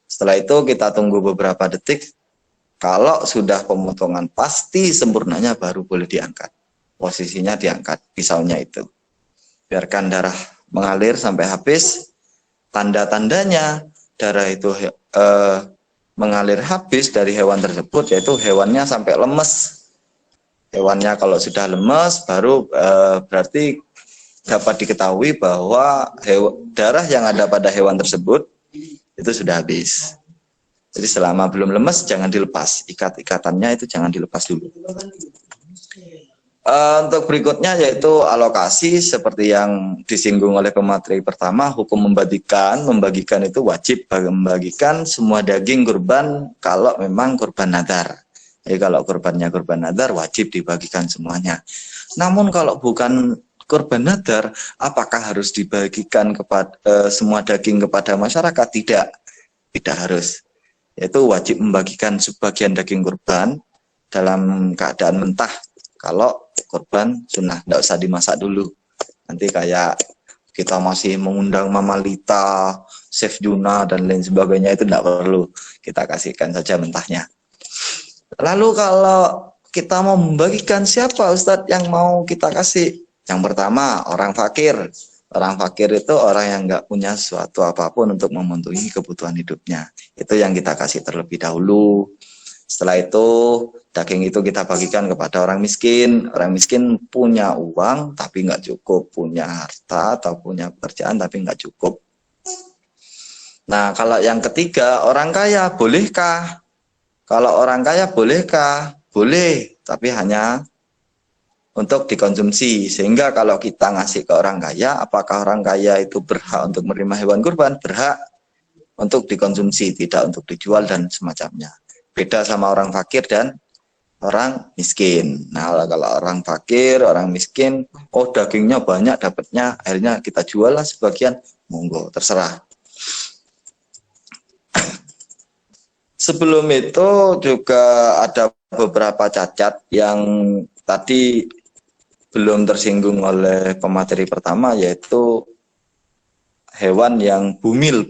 Setelah itu kita tunggu beberapa detik. Kalau sudah pemotongan pasti sempurnanya baru boleh diangkat. Posisinya diangkat pisaunya itu. Biarkan darah mengalir sampai habis. Tanda-tandanya darah itu mengalir habis dari hewan tersebut, yaitu hewannya sampai lemes. Hewannya kalau sudah lemes baru berarti dapat diketahui bahwa darah yang ada pada hewan tersebut itu sudah habis. Jadi selama belum lemes jangan dilepas, ikatannya itu jangan dilepas dulu. Untuk berikutnya yaitu alokasi, seperti yang disinggung oleh pemateri pertama, hukum membagikan itu wajib membagikan semua daging kurban kalau memang kurban nadar. Jadi kalau kurbannya kurban nadar wajib dibagikan semuanya. Namun kalau bukan kurban nadar, apakah harus dibagikan kepada semua daging kepada masyarakat? Tidak harus. Yaitu wajib membagikan sebagian daging kurban dalam keadaan mentah. Kalau kurban sunnah, tidak usah dimasak dulu. Nanti kayak kita masih mengundang Mama Lita, Chef Juna, dan lain sebagainya, itu tidak perlu. Kita kasihkan saja mentahnya. Lalu kalau kita mau membagikan, siapa Ustadz yang mau kita kasih? Yang pertama, orang fakir. Orang fakir itu orang yang nggak punya sesuatu apapun untuk memenuhi kebutuhan hidupnya. Itu yang kita kasih terlebih dahulu. Setelah itu, daging itu kita bagikan kepada orang miskin. Orang miskin punya uang tapi nggak cukup, punya harta atau punya pekerjaan tapi nggak cukup. Nah, kalau yang ketiga, orang kaya, bolehkah? Kalau orang kaya bolehkah? Boleh, tapi hanya untuk dikonsumsi. Sehingga kalau kita ngasih ke orang kaya, apakah orang kaya itu berhak untuk menerima hewan kurban? Berhak untuk dikonsumsi, tidak untuk dijual dan semacamnya. Beda sama orang fakir dan orang miskin. Nah, kalau orang fakir, orang miskin, oh dagingnya banyak dapatnya, akhirnya kita jual lah sebagian, monggo, terserah. Sebelum itu juga ada beberapa cacat yang tadi belum tersinggung oleh pemateri pertama, yaitu hewan yang bumil.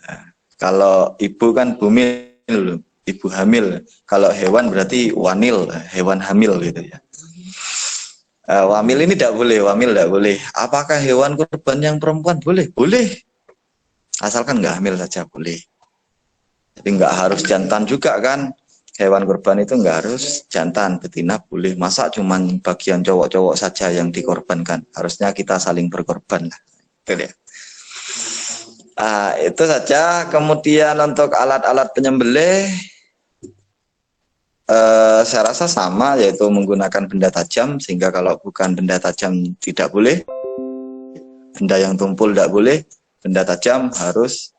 Nah, kalau ibu kan bumil, ibu hamil. Kalau hewan berarti wanil, hewan hamil gitu ya. Wamil ini tidak boleh, wamil tidak boleh. Apakah hewan kurban yang perempuan boleh? Boleh. Asalkan nggak hamil saja boleh. Jadi nggak harus jantan juga kan. Hewan kurban itu nggak harus jantan, betina boleh. Masa cuman bagian cowok-cowok saja yang dikorbankan? Harusnya kita saling berkorban lah. Gitu ya. Itu saja. Kemudian untuk alat-alat penyembelih, saya rasa sama, yaitu menggunakan benda tajam. Sehingga kalau bukan benda tajam tidak boleh. Benda yang tumpul tidak boleh. Benda tajam harus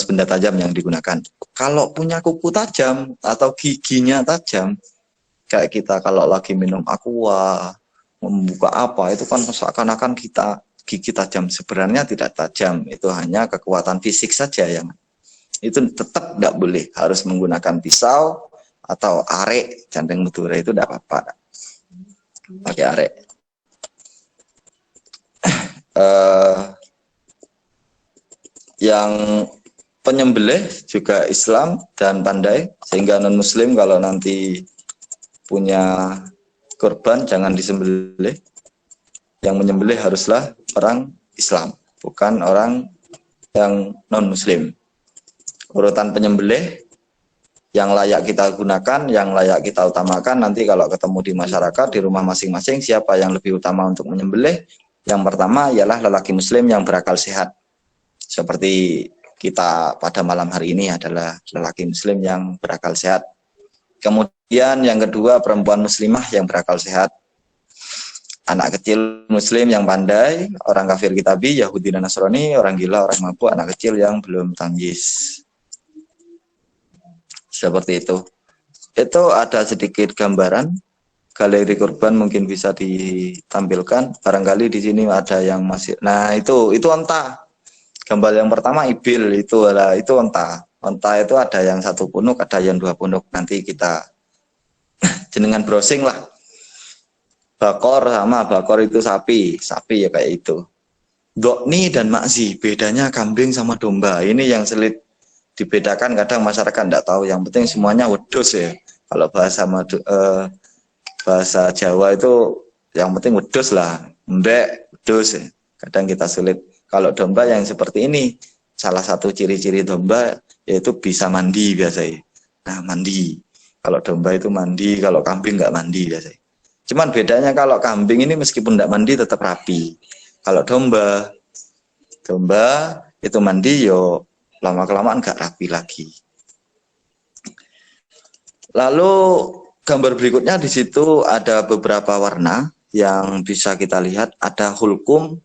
benda tajam yang digunakan. Kalau punya kuku tajam atau giginya tajam, kayak kita kalau lagi minum aqua, membuka apa, itu kan seakan-akan kita gigi tajam. Sebenarnya tidak tajam, itu hanya kekuatan fisik saja yang itu tetap tidak boleh. Harus menggunakan pisau atau arek, janteng Madura itu tidak apa-apa. Pakai arek. Yang penyembelih juga Islam dan pandai, sehingga non muslim kalau nanti punya korban jangan disembelih. Yang menyembelih haruslah orang Islam, bukan orang yang non muslim. Urutan penyembelih yang layak kita gunakan, yang layak kita utamakan, nanti kalau ketemu di masyarakat, di rumah masing-masing, siapa yang lebih utama untuk menyembelih? Yang pertama ialah lelaki muslim yang berakal sehat. Seperti kita pada malam hari ini adalah lelaki muslim yang berakal sehat. Kemudian yang kedua, perempuan muslimah yang berakal sehat. Anak kecil muslim yang pandai, orang kafir kitabi, Yahudi dan Nasrani, orang gila, orang mabuk, anak kecil yang belum tamyiz. Seperti itu. Itu ada sedikit gambaran. Galeri kurban mungkin bisa ditampilkan. Barangkali di sini ada yang masih. Nah, itu onta. Gambar yang pertama ibil, itu onta. Onta itu ada yang 1 punuk, ada yang 2 punuk. Nanti kita jenengan browsing lah. Bakor sama bakor itu sapi ya kayak itu. Dokni dan makzi, bedanya kambing sama domba. Ini yang sulit dibedakan, kadang masyarakat tidak tahu. Yang penting semuanya wedus ya. Kalau bahasa Jawa itu yang penting wedus lah, mbek, wedus ya. Kadang kita sulit. Kalau domba yang seperti ini, salah satu ciri-ciri domba yaitu bisa mandi biasanya. Nah, mandi. Kalau domba itu mandi, kalau kambing nggak mandi biasanya. Cuman bedanya kalau kambing ini meskipun nggak mandi tetap rapi. Kalau domba itu mandi yo lama-kelamaan nggak rapi lagi. Lalu gambar berikutnya di situ ada beberapa warna yang bisa kita lihat. Ada hulkum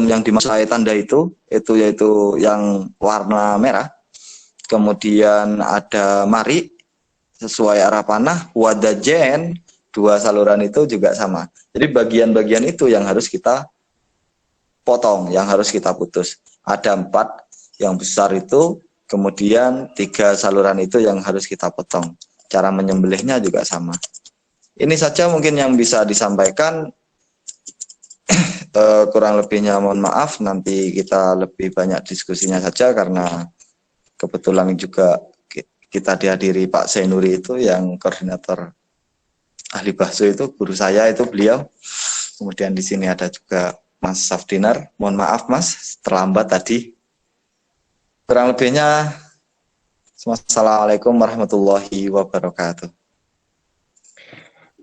yang dimaksud tanda itu yaitu yang warna merah. Kemudian ada mari sesuai arah panah, wadajen, 2 saluran itu juga sama. Jadi bagian-bagian itu yang harus kita potong, yang harus kita putus. Ada 4 yang besar itu, kemudian 3 saluran itu yang harus kita potong. Cara menyembelihnya juga sama. Ini saja mungkin yang bisa disampaikan. Kurang lebihnya mohon maaf, nanti kita lebih banyak diskusinya saja karena kebetulan juga kita dihadiri Pak Zainuri itu yang koordinator ahli bahasa itu, guru saya itu beliau. Kemudian di sini ada juga Mas Safdinar. Mohon maaf Mas, terlambat tadi. Kurang lebihnya, Assalamualaikum warahmatullahi wabarakatuh.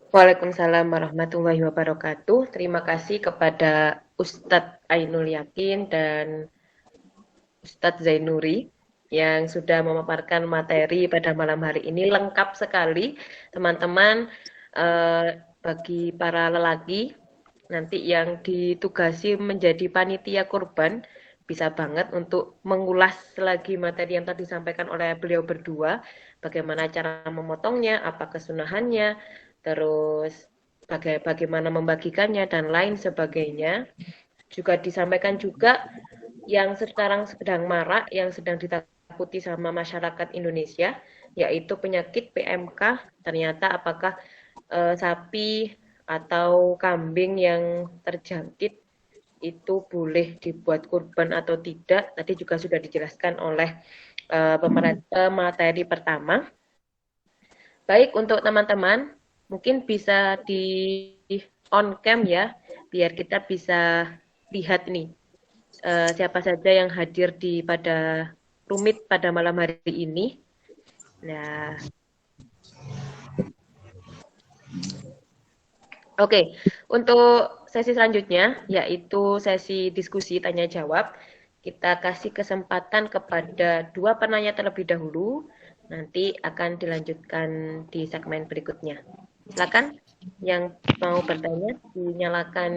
Waalaikumsalam warahmatullahi wabarakatuh. Terima kasih kepada Ustadz Ainul Yakin dan Ustadz Zainuri yang sudah memaparkan materi pada malam hari ini. Lengkap sekali teman-teman. bagi para lelaki nanti yang ditugasi menjadi panitia kurban bisa banget untuk mengulas lagi materi yang tadi disampaikan oleh beliau berdua, bagaimana cara memotongnya, apa kesunahannya, terus bagaimana membagikannya dan lain sebagainya. Juga disampaikan juga yang sekarang sedang marak, yang sedang ditakuti sama masyarakat Indonesia, yaitu penyakit PMK. Ternyata apakah sapi atau kambing yang terjangkit itu boleh dibuat kurban atau tidak. Tadi juga sudah dijelaskan oleh pemateri pertama. Baik, untuk teman-teman, mungkin bisa di on cam ya, biar kita bisa lihat nih siapa saja yang hadir pada rumit pada malam hari ini. Nah, oke, untuk sesi selanjutnya yaitu sesi diskusi tanya jawab. Kita kasih kesempatan kepada 2 penanya terlebih dahulu, nanti akan dilanjutkan di segmen berikutnya. Silakan yang mau bertanya, dinyalakan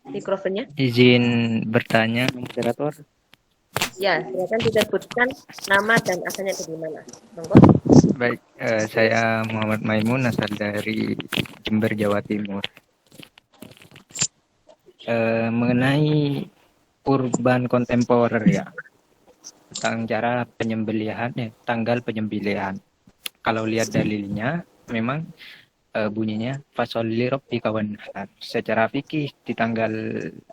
mikrofonnya. Izin bertanya, moderator. Ya, silakan disebutkan nama dan asalnya dari mana. Monggo. Baik, saya Muhammad Maimun, asal dari Jember, Jawa Timur. Mengenai kurban kontemporer ya, tentang cara penyembelihan, tanggal penyembelihan. Kalau lihat dalilnya, memang bunyinya fasolli rabbika wanhar. Secara fikih di tanggal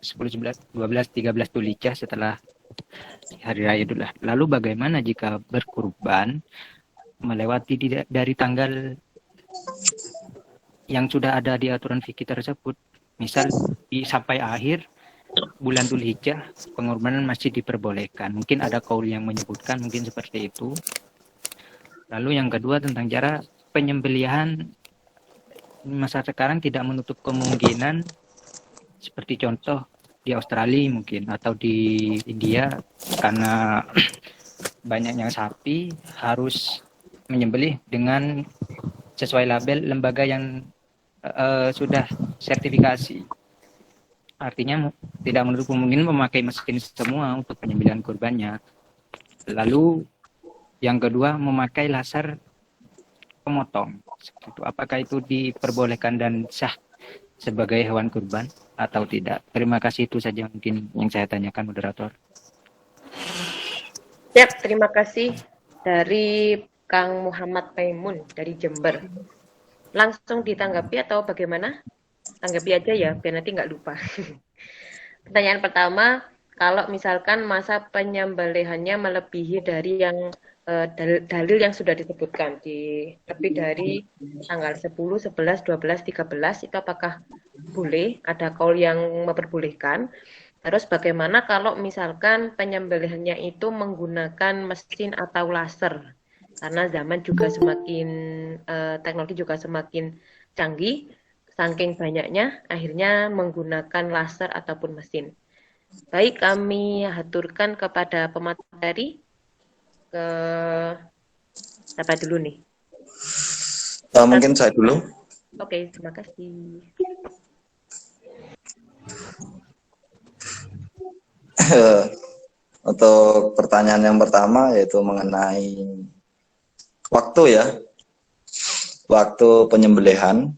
10, 11, 12, 13 Dzulhijjah setelah hari raya Idul Adha. Lalu bagaimana jika berkurban melewati dari tanggal yang sudah ada di aturan fikih tersebut? Misal sampai akhir bulan Dzulhijjah pengorbanan masih diperbolehkan. Mungkin ada kaul yang menyebutkan mungkin seperti itu. Lalu yang kedua tentang cara penyembelihan masa sekarang tidak menutup kemungkinan seperti contoh di Australia mungkin atau di India karena banyaknya sapi harus menyembelih dengan sesuai label lembaga yang sudah sertifikasi. Artinya tidak menutup kemungkinan memakai mesin semua untuk penyembelihan kurbannya. Lalu yang kedua memakai laser pemotong. Apakah itu diperbolehkan dan sah sebagai hewan kurban atau tidak? Terima kasih, itu saja mungkin yang saya tanyakan, moderator. Siap, terima kasih dari Kang Muhammad Maimun dari Jember. Langsung ditanggapi atau bagaimana? Tanggapi aja ya, biar nanti nggak lupa. Pertanyaan pertama, kalau misalkan masa penyembelihannya melebihi dari yang dalil yang sudah disebutkan lebih dari tanggal 10, 11, 12, 13 itu apakah boleh? Ada kaul yang memperbolehkan. Terus bagaimana kalau misalkan penyembelihannya itu menggunakan mesin atau laser? Karena zaman juga semakin teknologi juga semakin canggih, saking banyaknya akhirnya menggunakan laser ataupun mesin. Baik, kami haturkan kepada pemateri. Ke siapa dulu nih? Mungkin saya dulu. Oke, terima kasih. Untuk pertanyaan yang pertama yaitu mengenai waktu ya, waktu penyembelihan.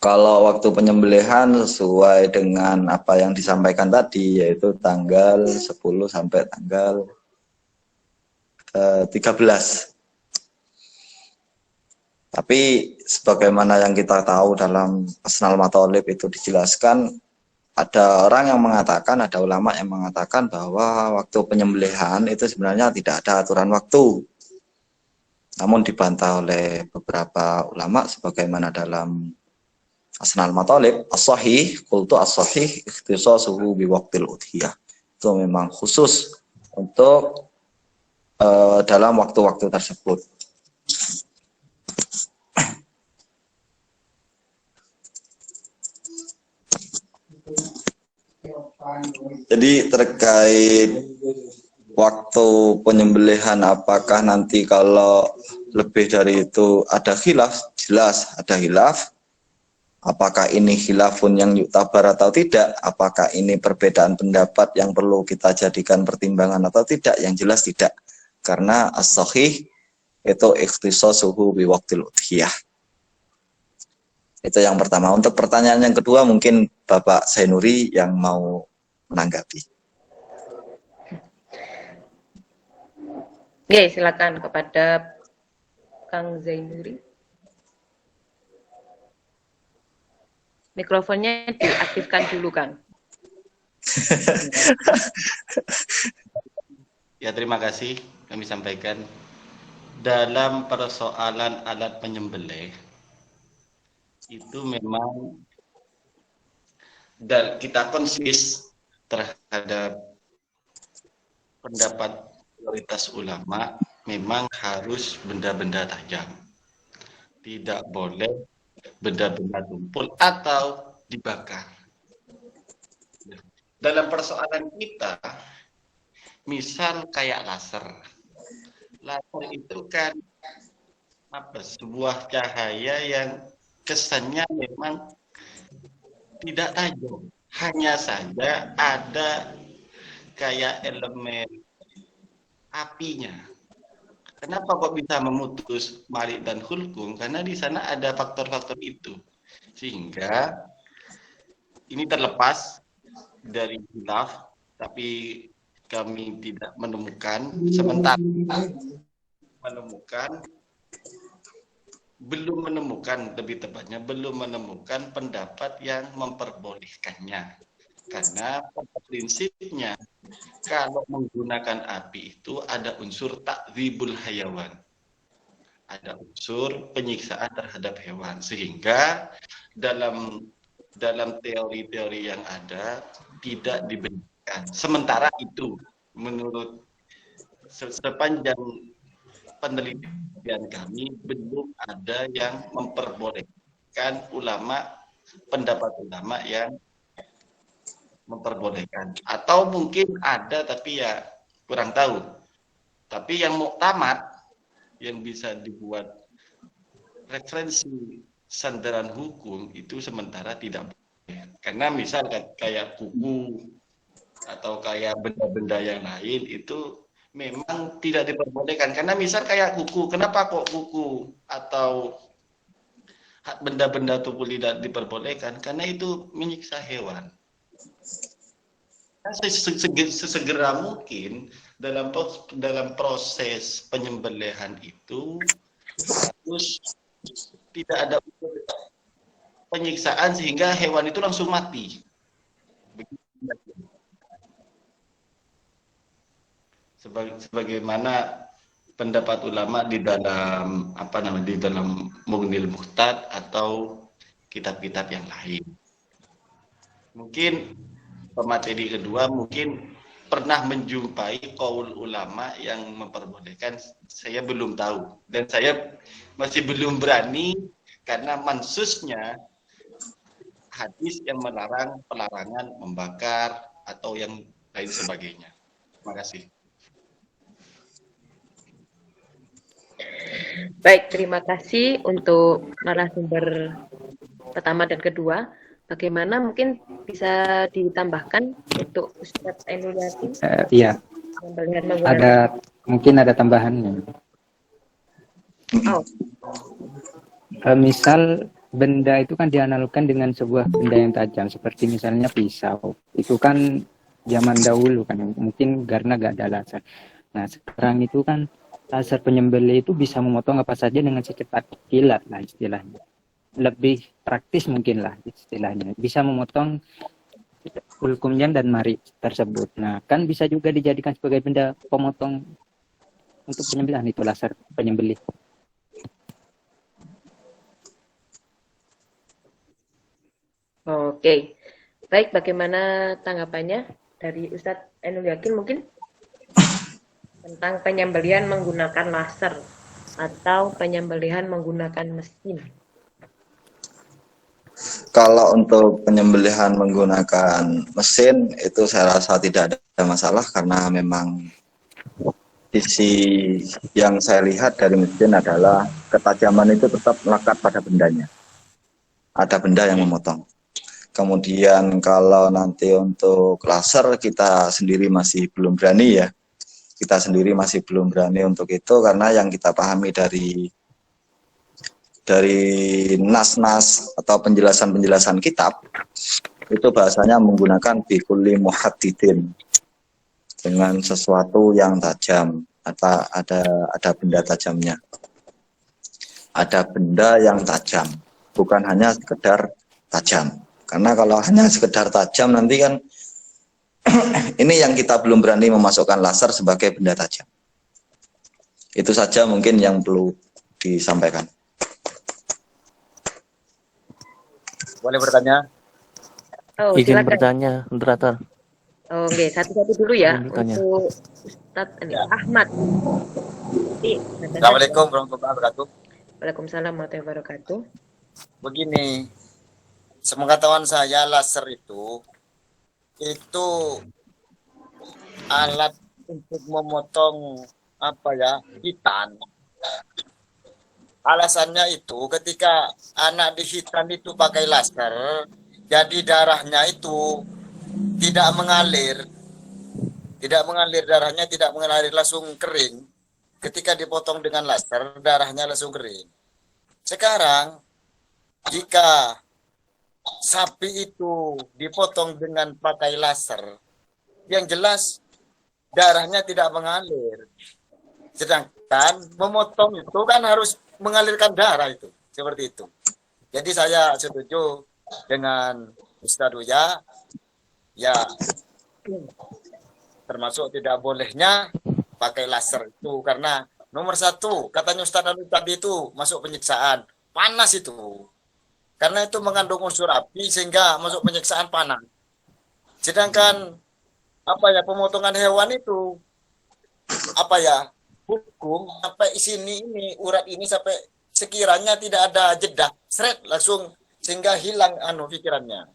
Kalau waktu penyembelihan sesuai dengan apa yang disampaikan tadi, yaitu tanggal 10 sampai tanggal 13. Tapi sebagaimana yang kita tahu dalam Asnal Mathalib itu dijelaskan, ada orang yang mengatakan, ada ulama yang mengatakan bahwa waktu penyembelihan itu sebenarnya tidak ada aturan waktu. Namun dibantah oleh beberapa ulama sebagaimana dalam Asnal Mathalib, as-sahih, qultu as-sahih ikhtisasuhu biwaqtil udhiyah. Itu memang khusus untuk dalam waktu-waktu tersebut. Jadi terkait waktu penyembelihan, apakah nanti kalau lebih dari itu ada khilaf, jelas ada khilaf. Apakah ini khilafun yang yuktabar atau tidak? Apakah ini perbedaan pendapat yang perlu kita jadikan pertimbangan atau tidak? Yang jelas tidak. Karena as-sahih itu ikhtisasuhu bi waqtil udhiyah. Itu yang pertama. Untuk pertanyaan yang kedua mungkin Bapak Zainuri yang mau menanggapi. Oke, silakan kepada Kang Zainuri. Mikrofonnya diaktifkan dulu, Kang. Ya, terima kasih. Kami sampaikan dalam persoalan alat penyembelih itu memang dan kita konsis terhadap pendapat mayoritas ulama memang harus benda-benda tajam. Tidak boleh benda-benda tumpul atau dibakar. Dalam persoalan kita, misal kayak laser. Laser itu kan sebuah cahaya yang kesannya memang tidak tajam. Hanya saja ada kayak elemen apinya. Kenapa kok bisa memutus marik dan hulkum? Karena di sana ada faktor-faktor itu. Sehingga ini terlepas dari khilaf, tapi kami tidak menemukan, sementara belum menemukan pendapat yang memperbolehkannya. Karena pada prinsipnya kalau menggunakan api itu ada unsur takdzibul hayawan. Ada unsur penyiksaan terhadap hewan. Sehingga dalam teori-teori yang ada tidak diberikan. Sementara itu menurut sepanjang penelitian kami belum ada yang memperbolehkan pendapat ulama yang memperbolehkan, atau mungkin ada tapi ya kurang tahu. Tapi yang muktamad yang bisa dibuat referensi sandaran hukum itu sementara tidak boleh. Karena misal kayak kuku atau kayak benda-benda yang lain itu memang tidak diperbolehkan. Karena misal kayak kuku, kenapa kok kuku atau benda-benda tubuh tidak diperbolehkan? Karena itu menyiksa hewan. Sesegera mungkin dalam proses penyembelihan itu harus tidak ada penyiksaan sehingga hewan itu langsung mati. Sebagaimana pendapat ulama di dalam Mughnil Muhtad atau kitab-kitab yang lain. Mungkin pemateri kedua mungkin pernah menjumpai qaul ulama yang memperbolehkan, saya belum tahu dan saya masih belum berani karena mansusnya hadis yang melarang pelarangan membakar atau yang lain sebagainya. Terima kasih. Baik, terima kasih untuk narasumber pertama dan kedua. Bagaimana mungkin bisa ditambahkan untuk Ustadz Ainul Yakin? Iya, mungkin ada tambahannya. Oh. Misal benda itu kan dianalogkan dengan sebuah benda yang tajam, seperti misalnya pisau. Itu kan zaman dahulu kan, mungkin karena gak ada laser. Nah sekarang itu kan laser penyembelih itu bisa memotong apa saja dengan secepat kilat lah istilahnya. Lebih praktis mungkin lah istilahnya, bisa memotong hulkumjan dan marik tersebut. Nah kan bisa juga dijadikan sebagai benda pemotong untuk penyembelihan, itu laser penyembelih. Oke, baik, bagaimana tanggapannya dari Ustadz Ainul Yakin mungkin tentang penyembelihan menggunakan laser atau penyembelihan menggunakan mesin? Kalau untuk penyembelihan menggunakan mesin itu saya rasa tidak ada masalah karena memang sisi yang saya lihat dari mesin adalah ketajaman itu tetap melekat pada bendanya. Ada benda yang memotong. Kemudian kalau nanti untuk laser kita sendiri masih belum berani ya. Kita sendiri masih belum berani untuk itu karena yang kita pahami dari nas-nas atau penjelasan-penjelasan kitab itu bahasanya menggunakan bikulli muhaddidin, dengan sesuatu yang tajam, atau ada benda tajamnya. Ada benda yang tajam, bukan hanya sekedar tajam. Karena kalau hanya sekedar tajam nanti kan ini yang kita belum berani memasukkan laser sebagai benda tajam. Itu saja mungkin yang perlu disampaikan. Boleh bertanya? Oh, Izin silakan. bertanya, moderator. Oh, oke, satu-satu dulu ya Izin bertanya. untuk Ustadz Ahmad. Assalamualaikum warahmatullahi wabarakatuh. Waalaikumsalam warahmatullahi wabarakatuh. Begini, sepengetahuan saya laser itu alat untuk memotong hitan. Alasannya itu ketika anak dihitan itu pakai laser, jadi darahnya itu tidak mengalir darahnya tidak mengalir, langsung kering. Ketika dipotong dengan laser, darahnya langsung kering. Sekarang jika sapi itu dipotong dengan pakai laser, yang jelas darahnya tidak mengalir. Sedangkan memotong itu kan harus mengalirkan darah itu, seperti itu. Jadi saya setuju dengan Ustadz Uya, ya termasuk tidak bolehnya pakai laser itu karena nomor satu katanya Ustadz Anu tadi itu masuk penyiksaan, panas itu. Karena itu mengandung unsur api sehingga masuk penyiksaan panas. Sedangkan pemotongan hewan itu hukum sampai sini ini urat ini sampai sekiranya tidak ada jeda, seret langsung sehingga hilang pikirannya.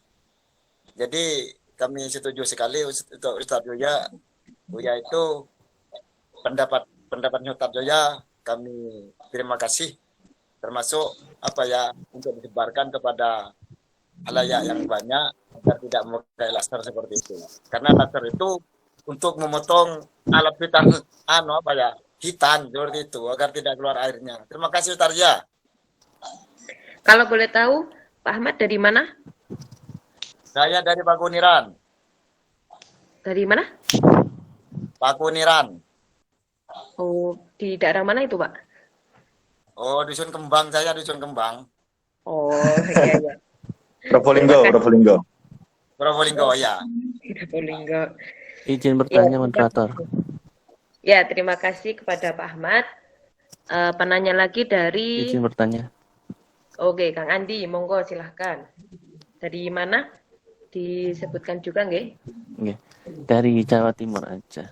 Jadi kami setuju sekali untuk Ustadz Joya itu pendapatnya Ustadz Joya, kami terima kasih, termasuk untuk disebarkan kepada halayak yang banyak agar tidak memakai laser seperti itu. Karena laser itu untuk memotong alat vital hitan seperti itu agar tidak keluar airnya. Terima kasih Ustadz Joya. Kalau boleh tahu, Pak Ahmad dari mana? Saya dari Paguniran. Dari mana? Paguniran. Oh, di daerah mana itu, Pak? Oh, Dusun Kembang, saya Dusun Kembang. Oh, iya. Probolinggo. Probolinggo, ya. Probolinggo. Izin bertanya, moderator. Ya, terima kasih kepada Pak Ahmad. Penanya lagi dari... Izin bertanya. Oke, Kang Andi, monggo silahkan. Dari mana? Disebutkan juga, nggih? Nggih. Dari Jawa Timur aja.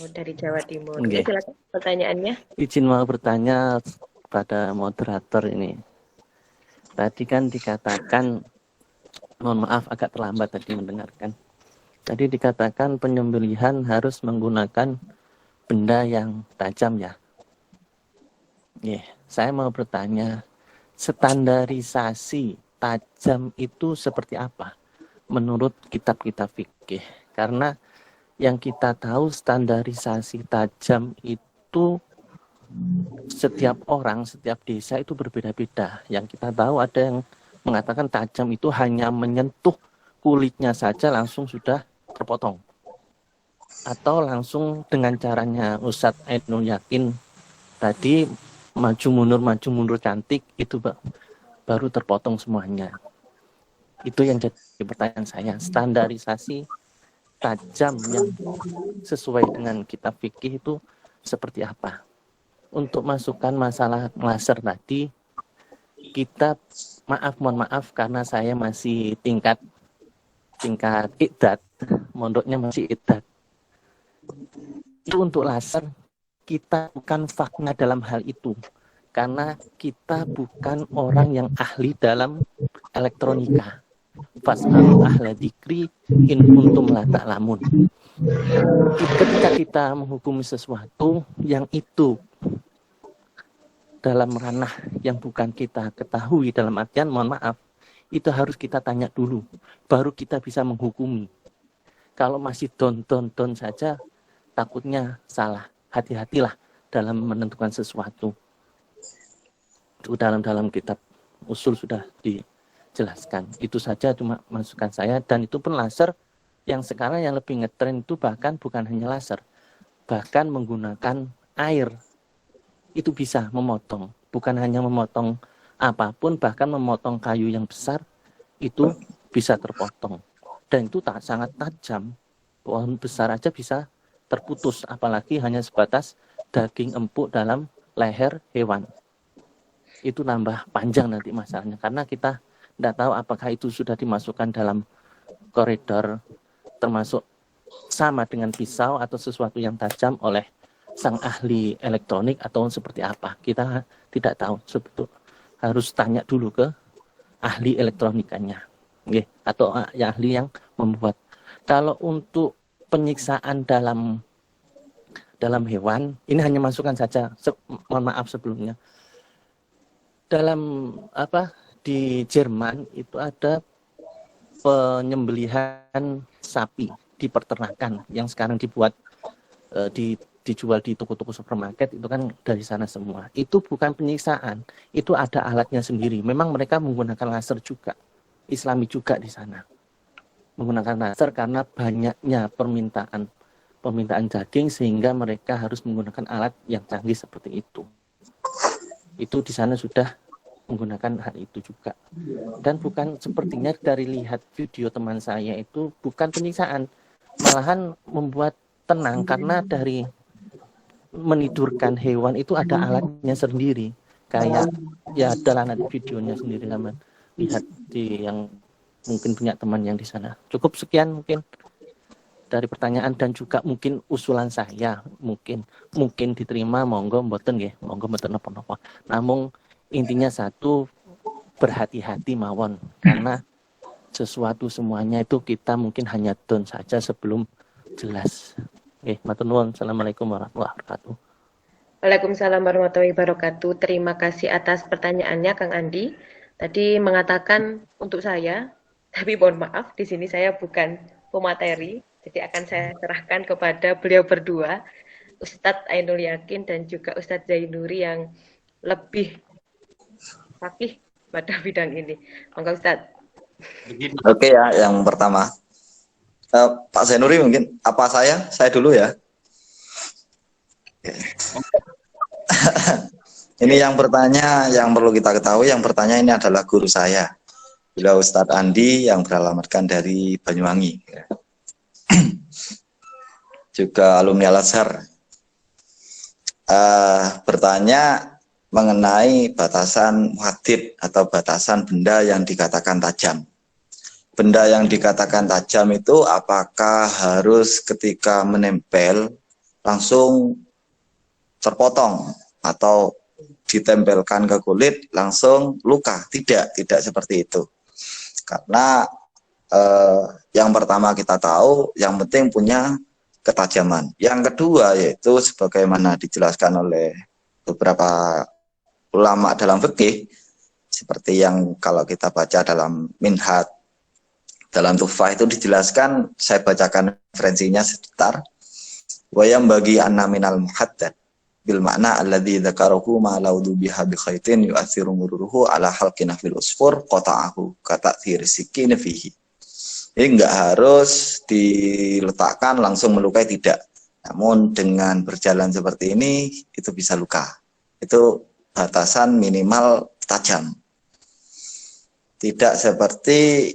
Oh, dari Jawa Timur. Nggih. Oke, silakan pertanyaannya. Izin mau bertanya pada moderator ini. Tadi kan dikatakan, mohon maaf agak terlambat tadi mendengarkan. Tadi dikatakan penyembelihan harus menggunakan benda yang tajam ya. Saya mau bertanya, standarisasi tajam itu seperti apa menurut kitab-kitab fikih? Karena yang kita tahu standarisasi tajam itu setiap orang, setiap desa itu berbeda-beda. Yang kita tahu ada yang mengatakan tajam itu hanya menyentuh kulitnya saja langsung sudah terpotong. Atau langsung dengan caranya Ustadz Ainul Yakin tadi maju mundur cantik itu baru terpotong semuanya. Itu yang jadi pertanyaan saya, standarisasi tajam yang sesuai dengan kitab fikih itu seperti apa? Untuk masukkan masalah laser tadi, kita mohon maaf karena saya masih tingkat iqdad, mondoknya masih iqdad. Itu untuk laser kita bukan fakna dalam hal itu karena kita bukan orang yang ahli dalam elektronika. Fas'alu ahla dzikri in kuntum la ta'lamun. ketika kita menghukumi sesuatu yang itu dalam ranah yang bukan kita ketahui, dalam artian mohon maaf, itu harus kita tanya dulu, baru kita bisa menghukumi. Kalau masih don saja, takutnya salah. Hati-hatilah dalam menentukan sesuatu. Itu dalam kitab usul sudah dijelaskan. Itu saja cuma masukan saya, dan itu pun laser yang sekarang yang lebih ngetren itu bahkan bukan hanya laser, bahkan menggunakan air. Itu bisa memotong, bukan hanya memotong apapun, bahkan memotong kayu yang besar itu bisa terpotong, dan itu sangat tajam. Pohon besar aja bisa terputus, apalagi hanya sebatas daging empuk dalam leher hewan. Itu nambah panjang nanti masalahnya, karena kita tidak tahu apakah itu sudah dimasukkan dalam koridor termasuk sama dengan pisau atau sesuatu yang tajam oleh sang ahli elektronik atau seperti apa. Kita tidak tahu, sebetulnya harus tanya dulu ke ahli elektronikanya, atau ahli yang membuat. Kalau untuk penyiksaan dalam hewan, ini hanya masukan saja, mohon maaf sebelumnya. Dalam di Jerman itu ada penyembelihan sapi di peternakan yang sekarang dibuat dijual di toko-toko supermarket, itu kan dari sana semua. Itu bukan penyiksaan, itu ada alatnya sendiri. Memang mereka menggunakan laser juga, Islami juga di sana menggunakan laser, karena banyaknya permintaan daging sehingga mereka harus menggunakan alat yang canggih seperti itu. Itu di sana sudah menggunakan hal itu juga. Dan bukan, sepertinya dari lihat video teman saya itu bukan penyiksaan, malahan membuat tenang, karena dari menidurkan hewan itu ada alatnya sendiri, kayak ya adalah nanti videonya sendiri, teman lihat di yang mungkin punya teman yang di sana. Cukup sekian mungkin dari pertanyaan dan juga mungkin usulan saya, mungkin diterima, monggo mboten nggih, monggo mboten napa-napa. Namun intinya satu, berhati-hati mawon, karena sesuatu semuanya itu kita mungkin hanya don saja sebelum jelas. Matur nuwun. Assalamualaikum warahmatullahi wabarakatuh. Waalaikumsalam warahmatullahi wabarakatuh. Terima kasih atas pertanyaannya, Kang Andi. Tadi mengatakan untuk saya, tapi mohon maaf, di sini saya bukan pemateri, jadi akan saya serahkan kepada beliau berdua, Ustadz Ainul Yakin dan juga Ustadz Zainuri yang lebih fakih pada bidang ini. Monggo Ustadz. Oke ya, yang pertama. Pak Zainuri mungkin, apa saya dulu ya. Ini yang bertanya, yang perlu kita ketahui, yang bertanya ini adalah guru saya, beliau Ustadz Andi yang beralamatkan dari Banyuwangi, juga alumni Al-Azhar. Bertanya mengenai batasan muhadib atau batasan benda yang dikatakan tajam. Benda yang dikatakan tajam itu apakah harus ketika menempel langsung terpotong atau ditempelkan ke kulit langsung luka? Tidak seperti itu. Karena yang pertama kita tahu, yang penting punya ketajaman. Yang kedua yaitu sebagaimana dijelaskan oleh beberapa ulama dalam fikih, seperti yang kalau kita baca dalam Minhaj, dalam Tuhfah itu dijelaskan, saya bacakan referensinya sebentar. Wa yang bagi anna minal muhaddad bil makna alladzi dzakarahu ma laudu biha bi khaitin yu'athiru mururuhu ala halqina fil usfur qata'ahu kata sikin fihi. Jadi enggak harus diletakkan langsung melukai, tidak. Namun dengan berjalan seperti ini itu bisa luka. Itu batasan minimal tajam. Tidak seperti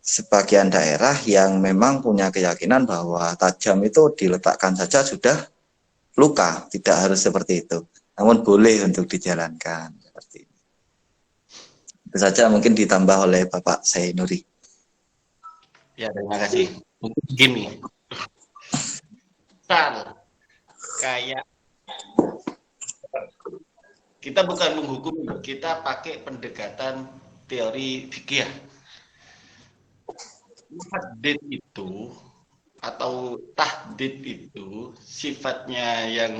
sebagian daerah yang memang punya keyakinan bahwa tajam itu diletakkan saja sudah luka. Tidak harus seperti itu, namun boleh untuk dijalankan seperti ini. Itu saja mungkin ditambah oleh Bapak Zainuri. Ya, terima kasih. Mungkin gini, kayak kita bukan menghukum, kita pakai pendekatan teori fikih. Muhaddid itu atau tahdid itu sifatnya yang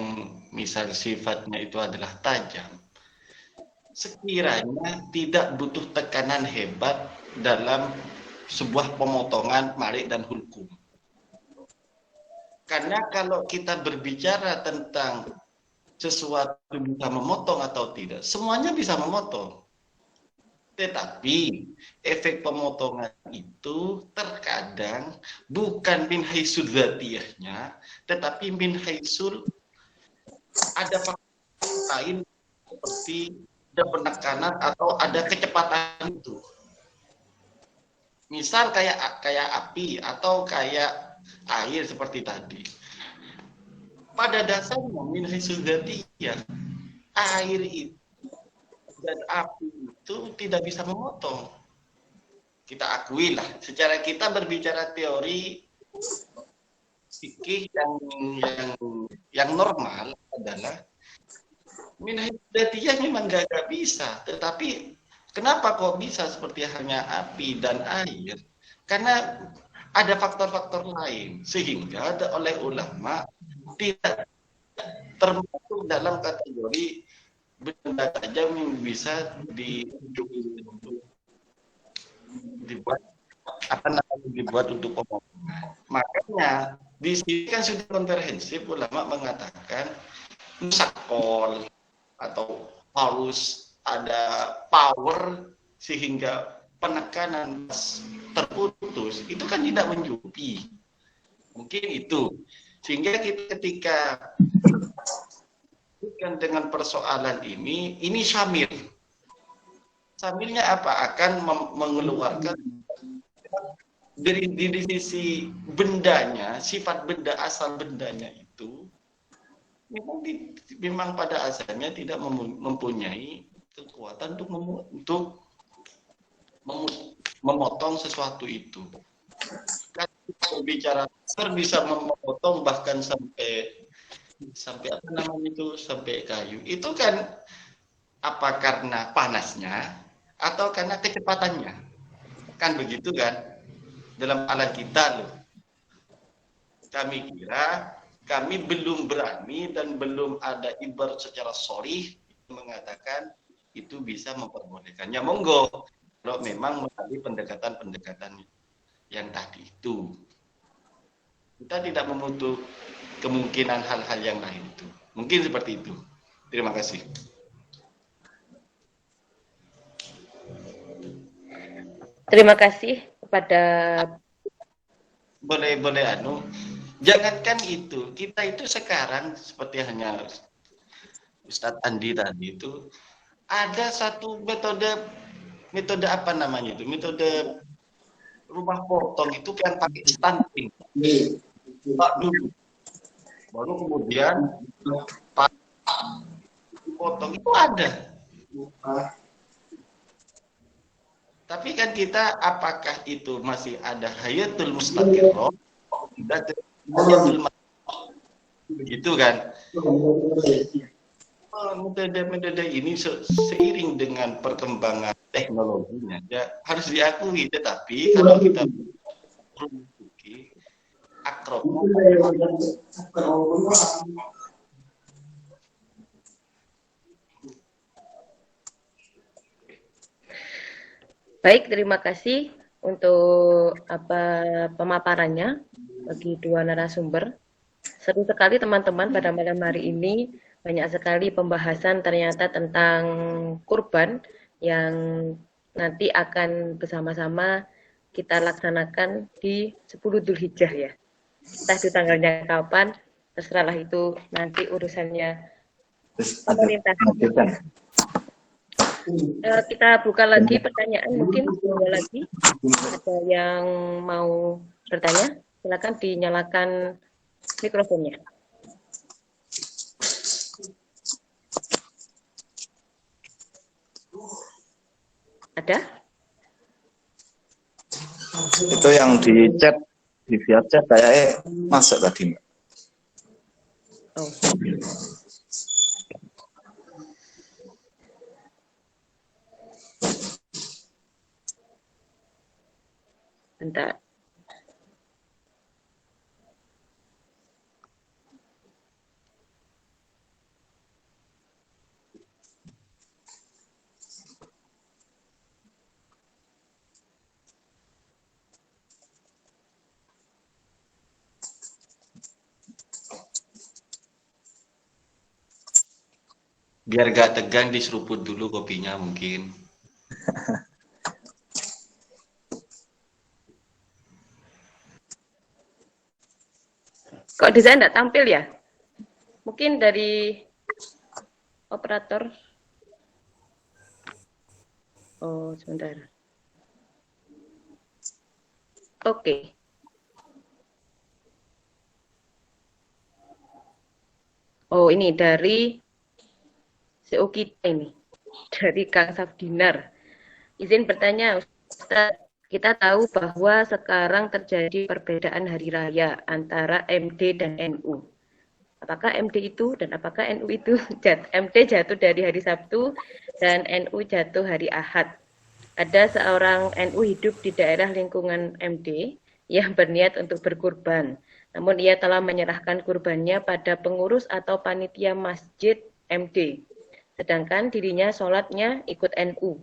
misal sifatnya itu adalah tajam, sekiranya tidak butuh tekanan hebat dalam sebuah pemotongan malik dan hulkum. Karena kalau kita berbicara tentang sesuatu bisa memotong atau tidak, semuanya bisa memotong. Tetapi efek pemotongan itu terkadang bukan min haisul dzatiyahnya, tetapi min haisul ada faktor lain seperti ada penekanan atau ada kecepatan itu. Misal kayak api atau kayak air seperti tadi. Pada dasarnya min haisul dzatiyah, air itu dan api itu tidak bisa memotong. Kita akui lah, secara kita berbicara teori fikih yang normal adalah minhaj dzatiyah memang gak bisa, tetapi kenapa kok bisa seperti halnya api dan air? Karena ada faktor-faktor lain sehingga oleh ulama tidak termasuk dalam kategori benda tajam yang bisa dibuat untuk pemotongan. Makanya di sini kan sudah komprehensif, ulama mengatakan sakol atau harus ada power sehingga penekanan terputus, itu kan tidak mencukupi. Mungkin itu sehingga kita ketika dengan persoalan ini syamil. Syamilnya apa? Akan mengeluarkan dari sisi bendanya, sifat benda, asal bendanya itu memang pada asalnya tidak mempunyai kekuatan untuk memotong sesuatu itu. Kan bicara bisa memotong bahkan sampai apa namanya itu, sampai kayu. Itu kan apa karena panasnya atau karena kecepatannya? Kan begitu kan? Dalam alat kita loh. Kami kira kami belum berani dan belum ada ibarat secara sharih mengatakan itu bisa memperbolehkan. Ya monggo kalau memang melalui pendekatan-pendekatan yang tadi itu. Kita tidak menutup kemungkinan hal-hal yang lain itu. Mungkin seperti itu. Terima kasih. Terima kasih kepada boleh jangankan itu, kita itu sekarang seperti hanya Ustadz Andi tadi itu ada satu metode apa namanya itu, metode rumah potong itu yang pakai stunting. Dulu baru kemudian potong itu ada. Tapi kan kita apakah itu masih ada hayatul mustaqirrah? Begitu kan? Metode ini seiring dengan perkembangan teknologinya ya harus diakui, tetapi kalau kita memiliki akrab baik, terima kasih untuk pemaparannya bagi dua narasumber. Seru sekali teman-teman pada malam hari ini, banyak sekali pembahasan ternyata tentang kurban yang nanti akan bersama-sama kita laksanakan di 10 Dzulhijjah ya. Entah itu tanggalnya kapan, terserahlah itu nanti urusannya pemerintah. Kita buka lagi pertanyaan, mungkin ada lagi ada yang mau bertanya, silakan dinyalakan mikrofonnya. Ada? Itu yang di chat, di via chat kayaknya masuk tadi, Mbak. Oh. Bentar. Biar gak tegang diseruput dulu kopinya mungkin. Kok di saya nggak tampil ya? Mungkin dari operator. Oh, sebentar. Oke. Oh, ini dari CEO kita ini. Dari Kang Sabdinar. Izin bertanya, Ustaz. Kita tahu bahwa sekarang terjadi perbedaan hari raya antara MD dan NU. Apakah MD itu dan apakah NU itu? MD jatuh dari hari Sabtu dan NU jatuh hari Ahad. Ada seorang NU hidup di daerah lingkungan MD yang berniat untuk berkurban. Namun ia telah menyerahkan kurbannya pada pengurus atau panitia masjid MD. Sedangkan dirinya sholatnya ikut NU.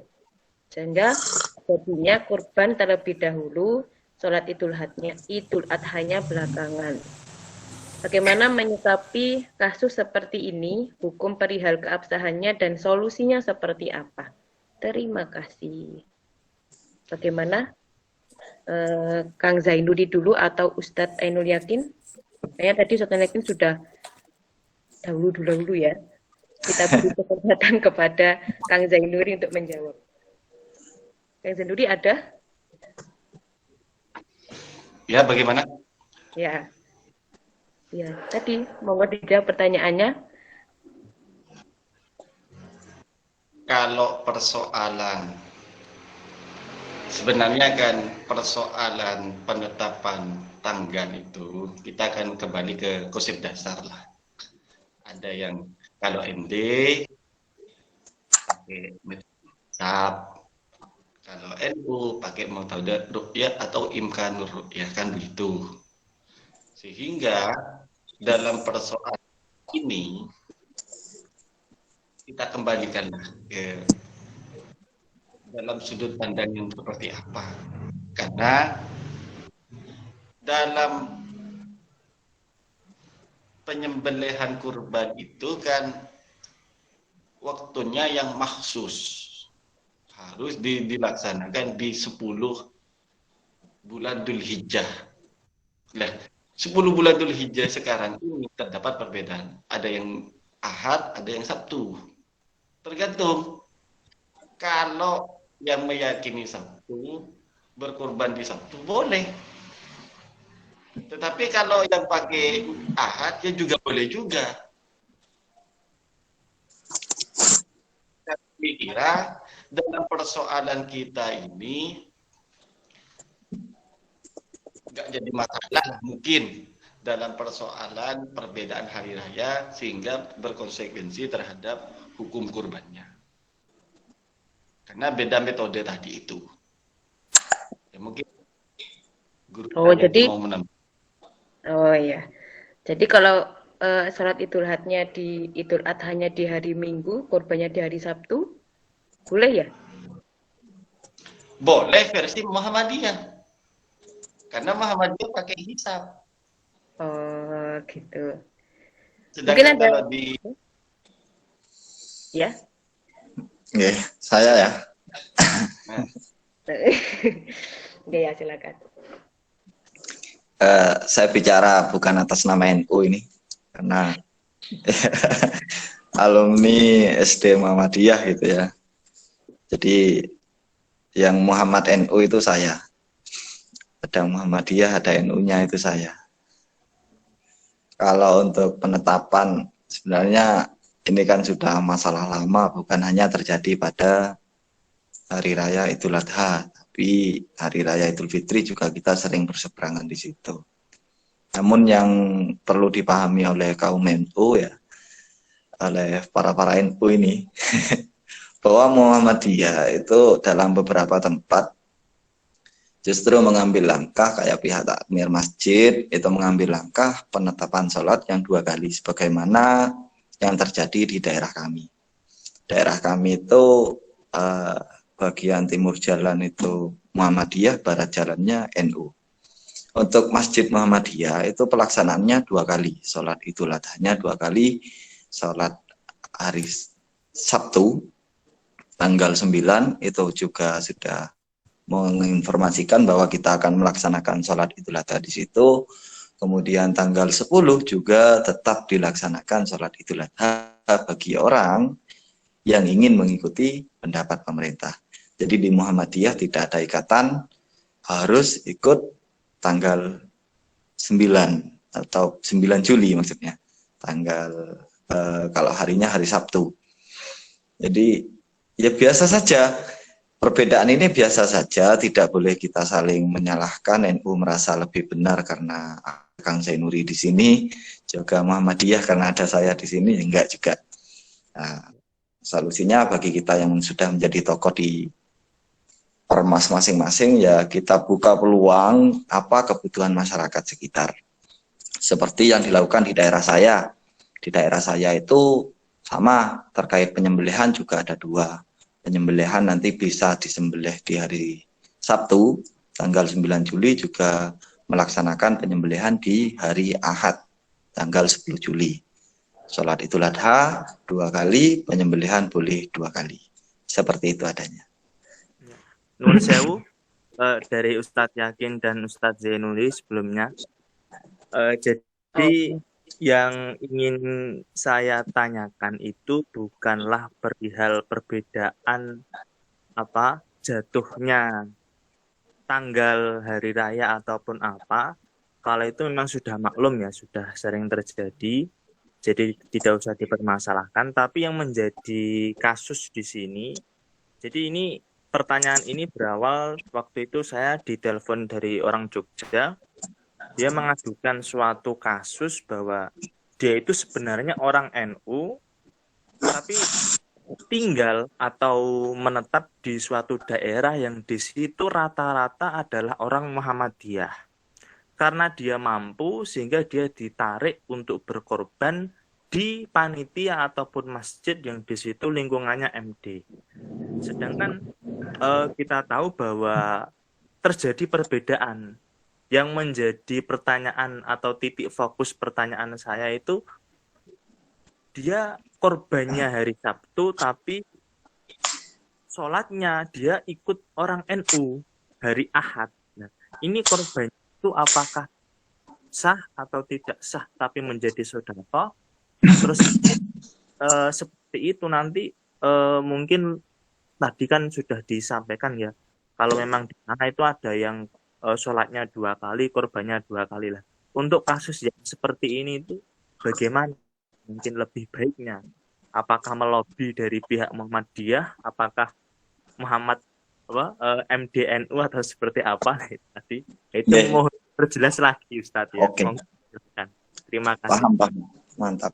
Sehingga jadinya kurban terlebih dahulu, sholat idul adhanya belakangan. Bagaimana menyikapi kasus seperti ini, hukum perihal keabsahannya dan solusinya seperti apa? Terima kasih. Bagaimana? Kang Zainuri dulu atau Ustadz Ainul Yakin? Kayaknya tadi Ustadz Ainul Yakin sudah dahulu ya. Kita beri kesempatan kepada Kang Zainuri untuk menjawab. Kang Zainuri ada? Ya, bagaimana? Ya. Ya, tadi monggo dijawab pertanyaannya. Kalau persoalan, sebenarnya kan persoalan penetapan tanggal itu, kita akan kembali ke konsep dasar lah. Ada yang kalau MD, pakai metode, kalau NU pakai metode ru'yah atau imkanur ru'yah, kan begitu. Sehingga dalam persoalan ini kita kembalikanlah ke dalam sudut pandang yang seperti apa. Karena dalam penyembelihan kurban itu kan waktunya yang maksus, harus dilaksanakan di 10 bulan Dzulhijjah. Nah, 10 bulan Dzulhijjah sekarang ini terdapat perbedaan. Ada yang Ahad, ada yang Sabtu. Tergantung. Kalau yang meyakini Sabtu, berkurban di Sabtu, boleh. Tetapi kalau yang pakai Ahad, ya juga boleh juga. Saya kira dalam persoalan kita ini nggak jadi masalah mungkin dalam persoalan perbedaan hari raya sehingga berkonsekuensi terhadap hukum kurbannya. Karena beda metode tadi itu. Ya mungkin guru jadi mau menambah. Oh iya. Jadi kalau sholat idul adhanya di hari Minggu, kurbannya di hari Sabtu, boleh ya? Boleh versi Muhammadiyah. Karena Muhammadiyah pakai hisab. Oh, gitu. Sedangkan Mungkin ada kalau di ya. Oke, saya ya. Oke ya, silakan. Saya bicara bukan atas nama NU ini, karena alumni SD Muhammadiyah gitu ya. Jadi yang Muhammad NU itu saya. Ada Muhammadiyah, ada NU-nya itu saya. Kalau untuk penetapan, sebenarnya ini kan sudah masalah lama, bukan hanya terjadi pada Hari Raya Idul Adha, tapi Hari Raya Idul Fitri juga kita sering berseberangan di situ. Namun yang perlu dipahami oleh kaum NU ya, oleh para NU ini, bahwa Muhammadiyah itu dalam beberapa tempat justru mengambil langkah kayak pihak takmir masjid itu mengambil langkah penetapan sholat yang 2 kali sebagaimana yang terjadi di daerah kami. Daerah kami itu bagian timur jalan itu Muhammadiyah, barat jalannya NU. Untuk Masjid Muhammadiyah itu pelaksanaannya 2 kali, sholat idul adhanya 2 kali, sholat hari Sabtu tanggal 9 itu juga sudah menginformasikan bahwa kita akan melaksanakan sholat Idul Adha di situ. Kemudian tanggal 10 juga tetap dilaksanakan sholat Idul Adha bagi orang yang ingin mengikuti pendapat pemerintah. Jadi di Muhammadiyah tidak ada ikatan harus ikut tanggal 9 atau 9 Juli maksudnya. Tanggal kalau harinya hari Sabtu. Jadi ya biasa saja. Perbedaan ini biasa saja, tidak boleh kita saling menyalahkan. NU merasa lebih benar karena Kang Zainuri di sini, juga Muhammadiyah karena ada saya di sini, enggak juga. Nah, solusinya bagi kita yang sudah menjadi tokoh di permas masing-masing, ya kita buka peluang apa kebutuhan masyarakat sekitar. Seperti yang dilakukan di daerah saya. Di daerah saya itu sama, terkait penyembelihan juga ada 2. Penyembelihan nanti bisa disembelih di hari Sabtu, tanggal 9 Juli juga melaksanakan penyembelihan di hari Ahad, tanggal 10 Juli. Sholat Idul Adha 2 kali, penyembelihan boleh 2 kali. Seperti itu adanya. Nuwun sewu dari Ustadz Yakin dan Ustadz Zainuri sebelumnya. Jadi yang ingin saya tanyakan itu bukanlah perihal perbedaan jatuhnya tanggal hari raya ataupun apa. Kalau itu memang sudah maklum ya, sudah sering terjadi. Jadi tidak usah dipermasalahkan. Tapi yang menjadi kasus di sini, jadi ini pertanyaan ini berawal waktu itu saya ditelepon dari orang Jogja. Dia mengajukan suatu kasus bahwa dia itu sebenarnya orang NU, tapi tinggal atau menetap di suatu daerah yang di situ rata-rata adalah orang Muhammadiyah. Karena dia mampu sehingga dia ditarik untuk berkorban di panitia ataupun masjid yang di situ lingkungannya MD. Sedangkan kita tahu bahwa terjadi perbedaan. Yang menjadi pertanyaan atau titik fokus pertanyaan saya itu, dia korbannya hari Sabtu tapi sholatnya dia ikut orang NU hari Ahad. Nah, ini korbannya itu apakah sah atau tidak sah tapi menjadi sedekah? Terus seperti itu nanti mungkin tadi kan sudah disampaikan ya, kalau memang di sana itu ada yang sholatnya 2 kali, korbannya 2 kali lah. Untuk kasus yang seperti ini itu bagaimana mungkin lebih baiknya? Apakah melobi dari pihak Muhammadiyah? Apakah MDNU atau seperti apa? Tadi itu mohon perjelas lagi Ustadz ya. Oke. Terima kasih. Paham. Mantap.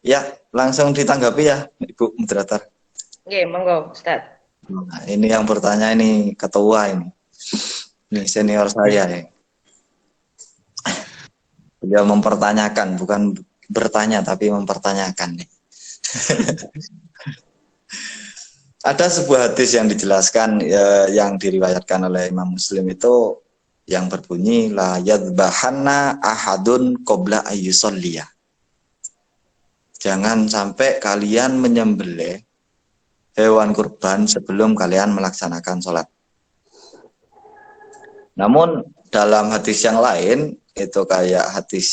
Ya, langsung ditanggapi ya Ibu Moderator. Oke, monggo Ustadz. Nah, ini yang bertanya ini ketua ini. Ini senior saya ya. Dia mempertanyakan, bukan bertanya tapi mempertanyakan nih. Ada sebuah hadis yang dijelaskan yang diriwayatkan oleh Imam Muslim itu yang berbunyi la yadbahanna ahadun qabla ayyusalliya. Jangan sampai kalian menyembelih hewan kurban sebelum kalian melaksanakan sholat. Namun dalam hadis yang lain, itu kayak hadis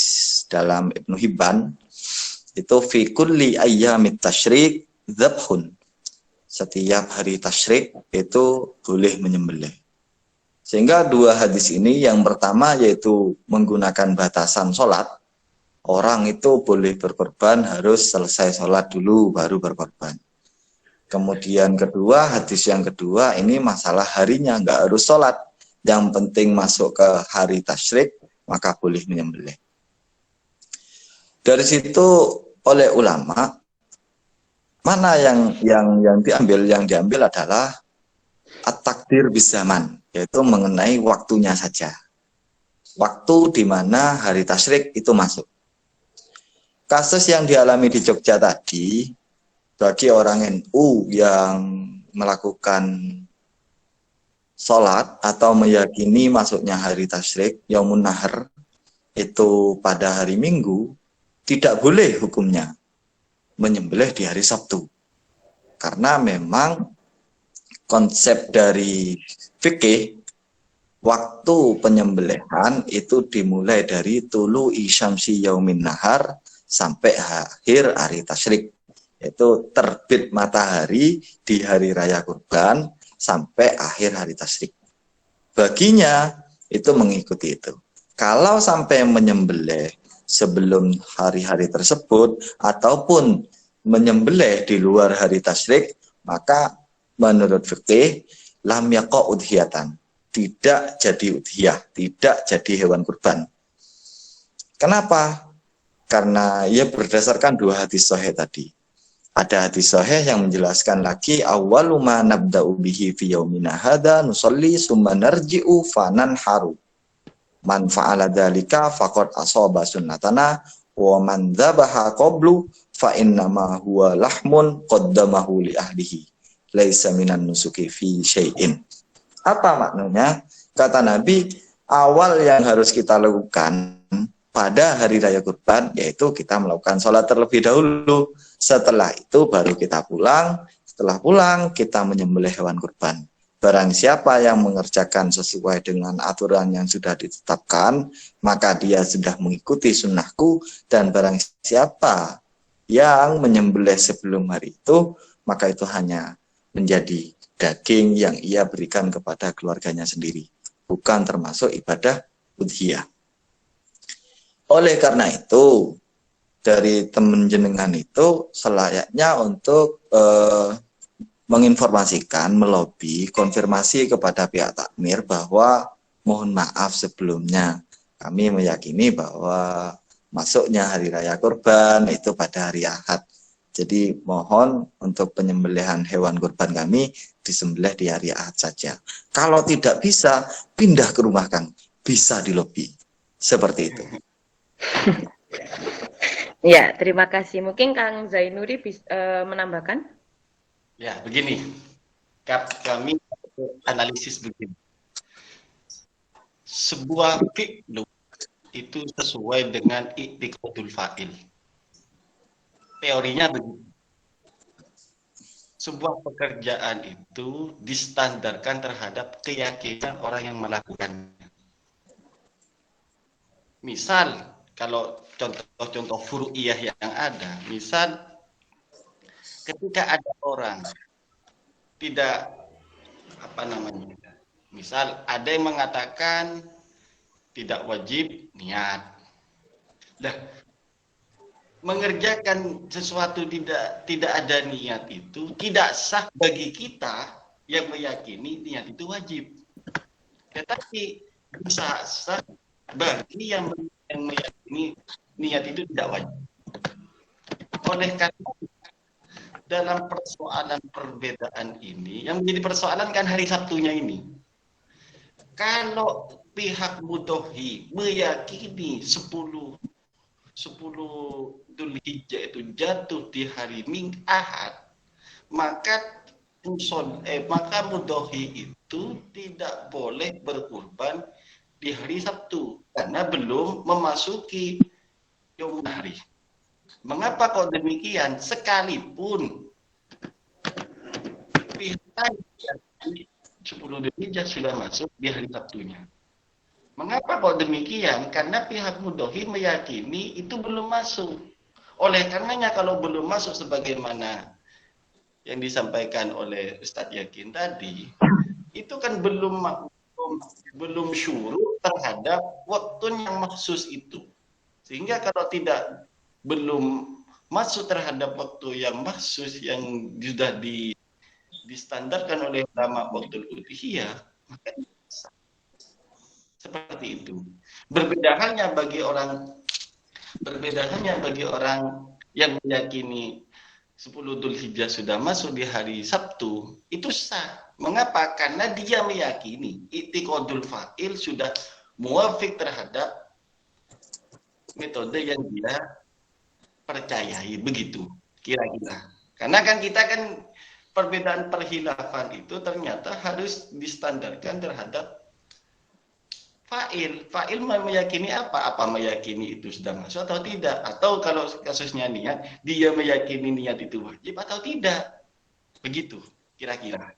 dalam Ibnu Hibban, itu fi kulli ayyamit tasyrik dzabhun. Setiap hari tasyrik itu boleh menyembelih. Sehingga 2 hadis ini, yang pertama yaitu menggunakan batasan sholat. Orang itu boleh berkorban harus selesai sholat dulu baru berkorban. Kemudian hadis yang kedua ini masalah harinya, nggak harus sholat. Yang penting masuk ke hari tasyrik, maka boleh menyembelih. Dari situ oleh ulama, mana yang diambil? Yang diambil adalah at-takdir bizaman, yaitu mengenai waktunya saja. Waktu di mana hari tasyrik itu masuk. Kasus yang dialami di Jogja tadi, bagi orang NU yang melakukan sholat atau meyakini masuknya hari tasyrik, Yaumun Nahar, itu pada hari Minggu, tidak boleh hukumnya. menyembelih di hari Sabtu. Karena memang konsep dari fikih, waktu penyembelihan itu dimulai dari tulu isyamsi yaumin nahar sampai akhir hari tasyrik, yaitu terbit matahari di hari raya kurban sampai akhir hari tasyrik. Baginya itu mengikuti itu. Kalau sampai menyembelih sebelum hari-hari tersebut ataupun menyembelih di luar hari tasyrik, maka menurut fikih lam yaqa udhiyatan, tidak jadi udhiyah, tidak jadi hewan kurban. Kenapa? Karena ia berdasarkan dua hadis sahih tadi. Ada hadis sahih yang menjelaskan lagi, awwalu ma nabda'u bihi fi yaumina hadza nusalli summa narji'u fananharu. Man fa'ala dzalika faqad asaba sunnatana wa man dzabaha qablu fa innama huwa lahmun qaddamahu li ahlihi laisa minan nusuki fi syai'in. Apa maknanya? Kata Nabi, awal yang harus kita lakukan pada hari raya kurban yaitu kita melakukan sholat terlebih dahulu. Setelah itu baru kita pulang. Setelah pulang kita menyembelih hewan kurban. Barang siapa yang mengerjakan sesuai dengan aturan yang sudah ditetapkan, maka dia sudah mengikuti sunnahku. Dan barang siapa yang menyembelih sebelum hari itu, maka itu hanya menjadi daging yang ia berikan kepada keluarganya sendiri, bukan termasuk ibadah udhiyah. Oleh karena itu, dari teman jenengan itu selayaknya untuk menginformasikan, melobi, konfirmasi kepada pihak takmir bahwa mohon maaf sebelumnya, kami meyakini bahwa masuknya hari raya kurban itu pada hari Ahad. Jadi mohon untuk penyembelihan hewan kurban kami disembelih di hari Ahad saja. Kalau tidak bisa, pindah ke rumah Kang. Bisa di lobi. Seperti itu. Ya, terima kasih. Mungkin Kang Zainuri menambahkan? Ya, begini. Kami analisis begini. Sebuah fi'lu itu sesuai dengan i'tiqadul fa'il. Teorinya begitu. Sebuah pekerjaan itu distandarkan terhadap keyakinan orang yang melakukannya. Misal, kalau contoh-contoh furu'iyah yang ada, misal ketika ada orang tidak misal ada yang mengatakan tidak wajib niat. Nah, mengerjakan sesuatu tidak ada niat itu tidak sah bagi kita yang meyakini niat itu wajib. Tetapi bisa sah bagi yang meyakini niat itu tidak wajib. Oleh karena dalam persoalan perbedaan ini, yang menjadi persoalan kan hari Sabtunya ini. Kalau pihak mudhohi meyakini 10 Dzulhijjah itu jatuh di hari Ahad, maka mudhohi itu tidak boleh berkurban di hari Sabtu karena belum memasuki yaum hari. Mengapa kok demikian? Sekalipun pihak 10 Dzulhijjah sudah masuk di hari Sabtunya. Mengapa kok demikian? Karena pihak mudhohi meyakini itu belum masuk. Oleh karenanya kalau belum masuk sebagaimana yang disampaikan oleh Ustadz Yakin tadi, itu kan belum syurut terhadap waktu yang maksus itu. Sehingga kalau belum masuk terhadap waktu yang maksus yang sudah distandarkan oleh ulama waktu udhiyah, maka seperti itu. Berbeda halnya bagi orang yang meyakini 10 Dzulhijjah sudah masuk di hari Sabtu, itu sah. Mengapa? Karena dia meyakini i'tiqadul fa'il sudah muwafiq terhadap metode yang dia percayai, begitu kira-kira. Karena kan kita kan perbedaan perkhilafan itu ternyata harus distandarkan terhadap Fa'il meyakini apa? Apa meyakini itu sudah masuk atau tidak? Atau kalau kasusnya niat, dia meyakini niat itu wajib atau tidak? Begitu kira-kira.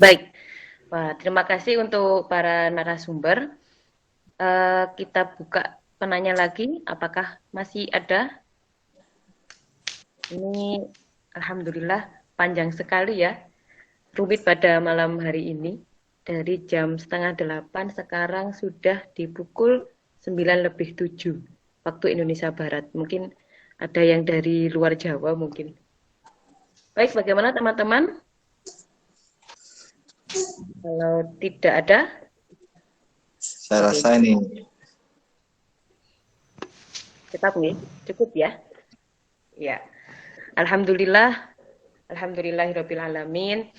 Baik, wah, terima kasih untuk para narasumber. Kita buka penanya lagi, apakah masih ada? Ini alhamdulillah panjang sekali ya, rumit pada malam hari ini. Dari jam 7:30 sekarang sudah di pukul 9:07 waktu Indonesia Barat. Mungkin ada yang dari luar Jawa mungkin. Baik, bagaimana teman-teman? Kalau tidak ada, Saya rasa ini cukup ya. Ya, alhamdulillahirabbil alamin.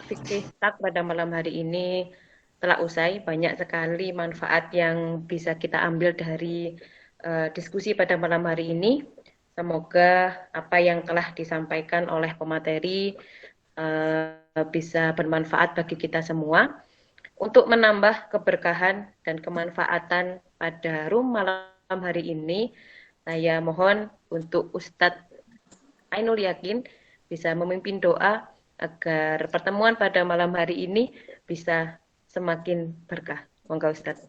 Fikih pada malam hari ini telah usai. Banyak sekali manfaat yang bisa kita ambil dari diskusi pada malam hari ini. Semoga apa yang telah disampaikan oleh pemateri bisa bermanfaat bagi kita semua. Untuk menambah keberkahan dan kemanfaatan pada room malam hari ini, saya mohon untuk Ustadz Ainul Yakin bisa memimpin doa agar pertemuan pada malam hari ini bisa semakin berkah. Monggo Ustadz.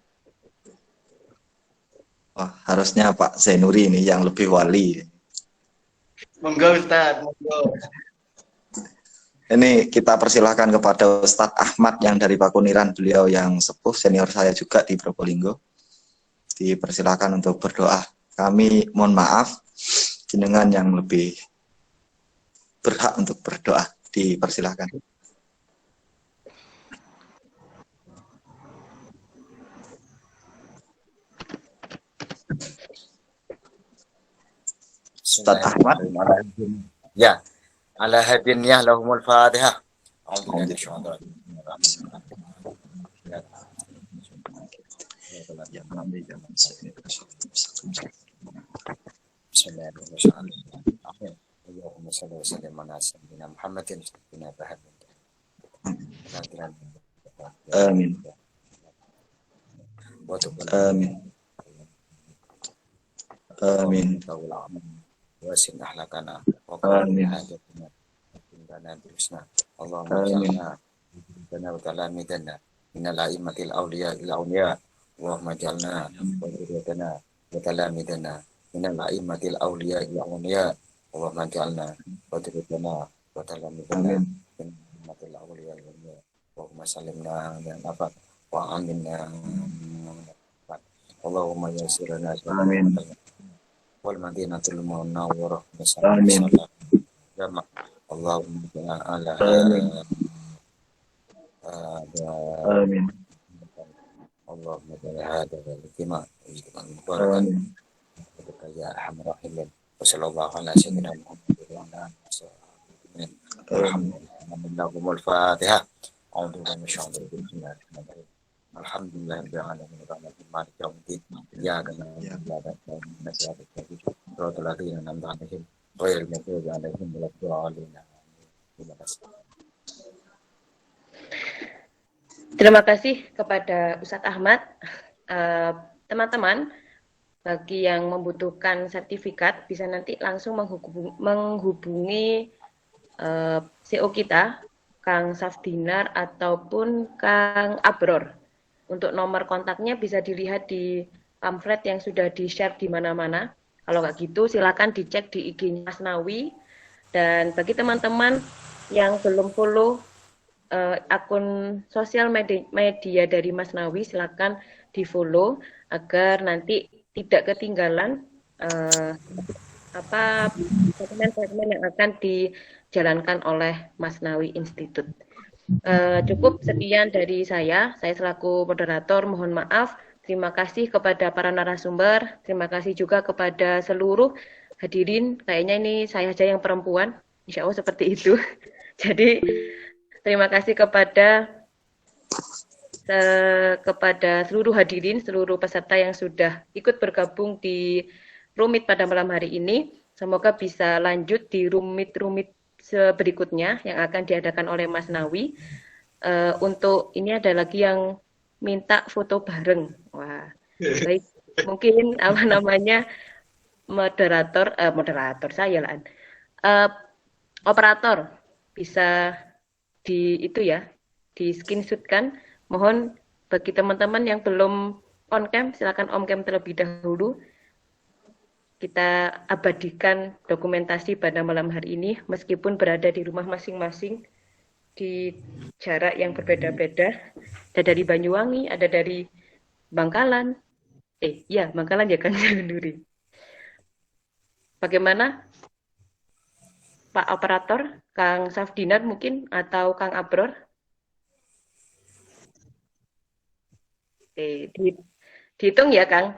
wah, harusnya Pak Zainuri ini yang lebih wali. Monggo Ustaz, monggo. Ini kita persilahkan kepada Ustadz Ahmad yang dari Pakuniran, beliau yang sepuh, senior saya juga di Probolinggo. Dipersilahkan untuk berdoa. Kami mohon maaf, jenengan yang lebih berhak untuk berdoa. Dipersilahkan. Ustadz Ahmad. Ya, ala hadiniyah lahumul fatihah. Allahumma salli wa sallim ala sayyidina Muhammadin sayyidina bahar. Amin. Amin. Amin. Wasin ahlakana wa Amin. hajatana indana bisna Allahumma ja'alna dana wa talamidana minal a'immatil awliya ila awliya Allahumma ja'alna wa dhurriyyatana wa talamidana minal a'immatil awliya ila awliya Allahumma ja'alna wa dhurriyyatana wa talamidana minal a'immatil awliya ila awliya Allahumma salimna min afat wa aminna Allahumma yassirna Amin. wal madinatul munawwarah Amin. jama Allahumma ta'ala Amin. Allahumma ta'ala hada wal ijtima' mubarakan Amin. ya arhamar rahimin wa sallallahu ala sayyidina Muhammad wa ala alihi alhamdulillahumul fatihah a'udzu billahi minasyaitonir rajim alhamdulillahirabbil alamin arrahmanir rahim yaumiddin iyyaka na'budu wa iyyaka nasta'in siratal ladzina an'amta 'alaihim ghairil maghdubi 'alaihim waladdallin. Terima kasih. Terima kasih kepada Ustadz Ahmad. Teman-teman, bagi yang membutuhkan sertifikat bisa nanti langsung menghubungi CO kita, Kang Safdinar ataupun Kang Abror. Untuk nomor kontaknya bisa dilihat di pamflet yang sudah di-share di mana-mana. Kalau nggak gitu, silakan dicek di IG-nya Mas Nawi. Dan bagi teman-teman yang belum follow akun sosial media dari Mas Nawi, silakan di-follow agar nanti tidak ketinggalan segmen-segmen yang akan dijalankan oleh Mas Nawi Institute. Cukup sekian dari saya selaku moderator mohon maaf. Terima kasih kepada para narasumber, terima kasih juga kepada seluruh hadirin. Kayaknya ini saya saja yang perempuan, insya Allah seperti itu. Jadi terima kasih kepada seluruh hadirin, seluruh peserta yang sudah ikut bergabung di Rumit pada malam hari ini. Semoga bisa lanjut di rumit-rumit berikutnya yang akan diadakan oleh Mas Nawi. Untuk ini ada lagi yang minta foto bareng. Wah, baik. Mungkin apa namanya moderator saya lah. Operator bisa di itu ya, di screenshotkan. Mohon bagi teman-teman yang belum on cam, silakan on cam terlebih dahulu. Kita abadikan dokumentasi pada malam hari ini, meskipun berada di rumah masing-masing, di jarak yang berbeda-beda. Ada dari Banyuwangi, ada dari Bangkalan. Ya, Bangkalan ya kan, Nuri. Bagaimana Pak Operator, Kang Safdinar mungkin, atau Kang Abror? Dihitung ya Kang,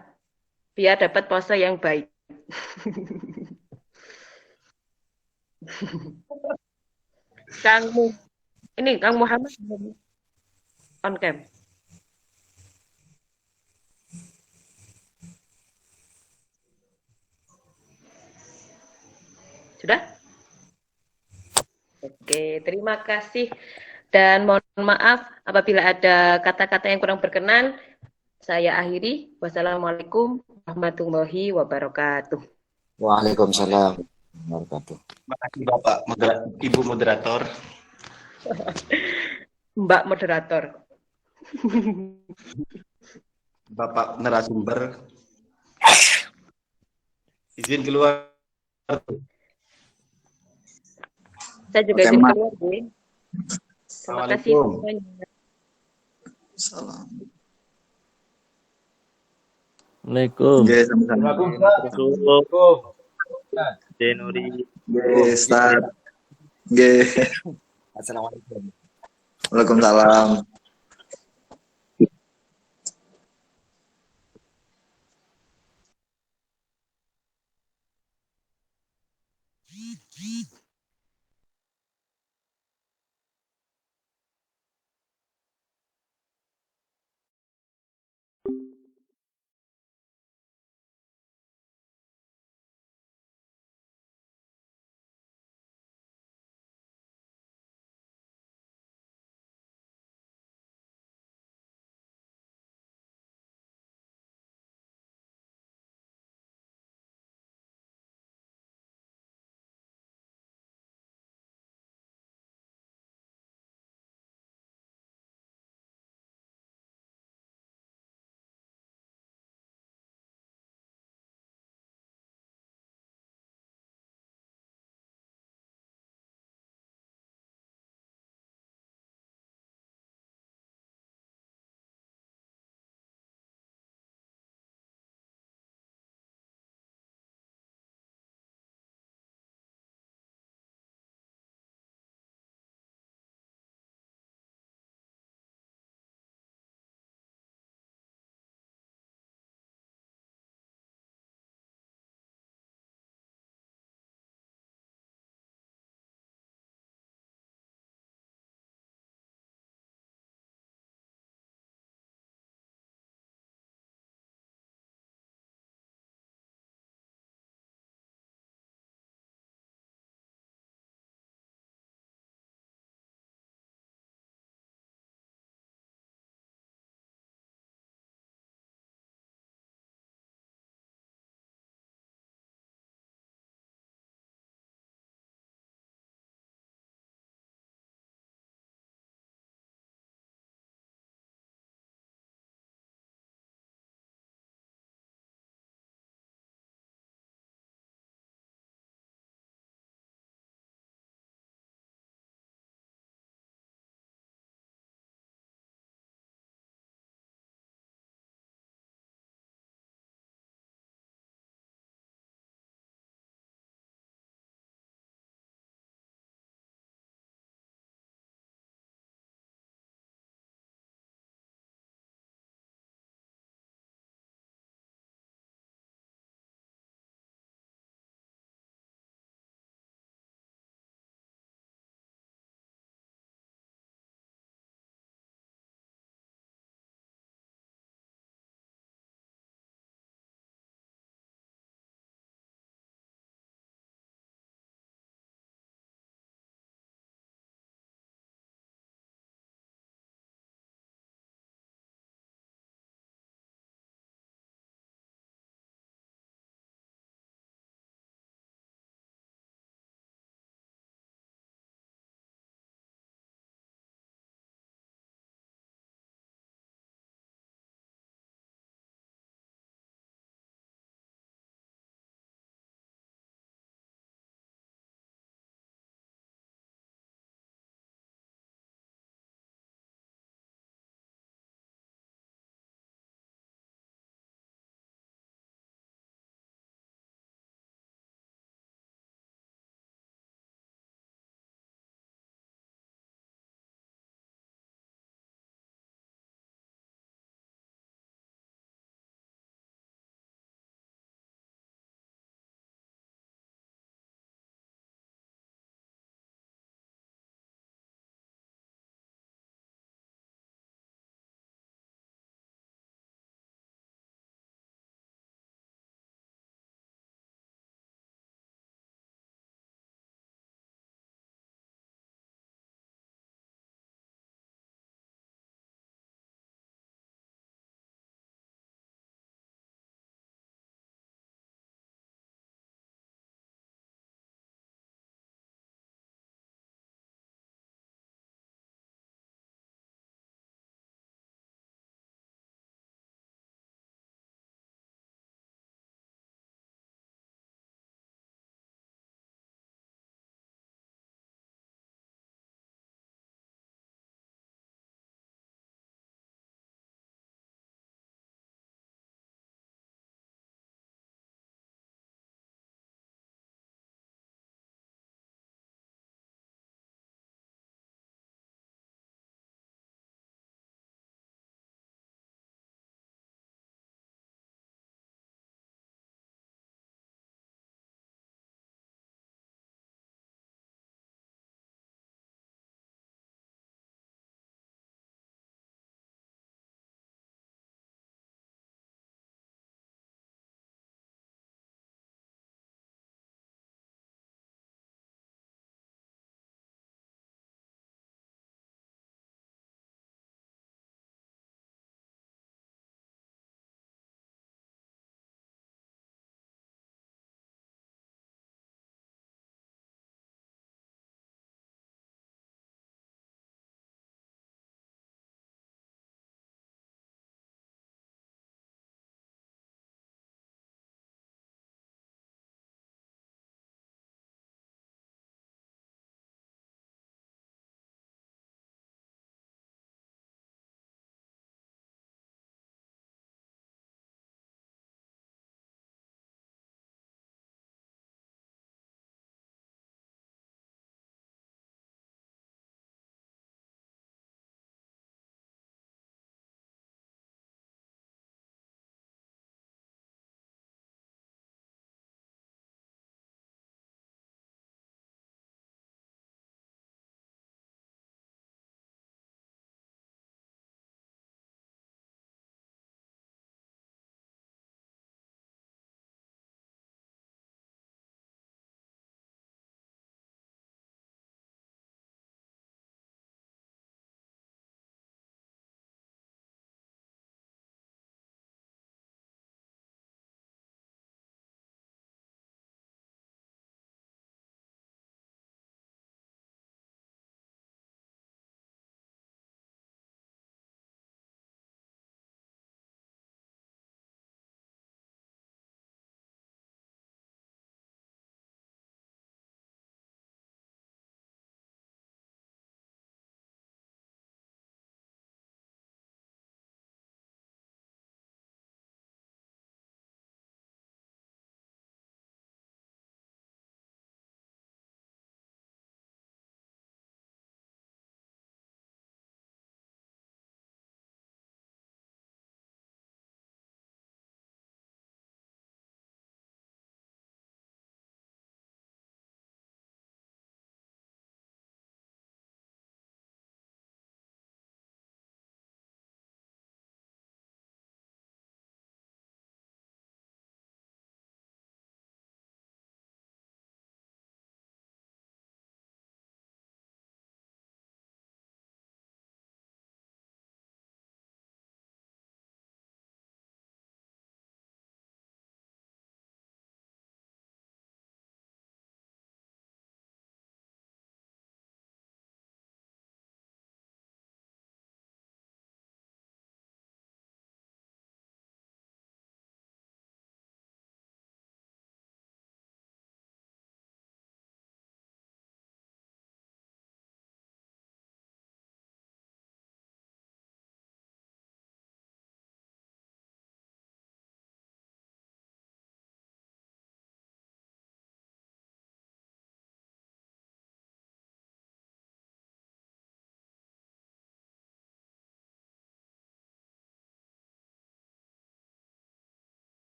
biar dapat pose yang baik. Kang Muhammad on cam. Sudah? Oke, terima kasih. Dan mohon maaf apabila ada kata-kata yang kurang berkenan. Saya akhiri. Wassalamualaikum warahmatullahi wabarakatuh. Waalaikumsalam warahmatullahi wabarakatuh. Terima kasih Bapak Ibu Moderator. Mbak Moderator. Bapak narasumber. Izin keluar. Saya juga izin keluar, Bu. Terima kasih Assalamualaikum. semuanya. Salam. Assalamualaikum. Oke, sama-sama. Assalamualaikum. Denuri. Oke, start. Oke. Assalamualaikum. Waalaikumsalam.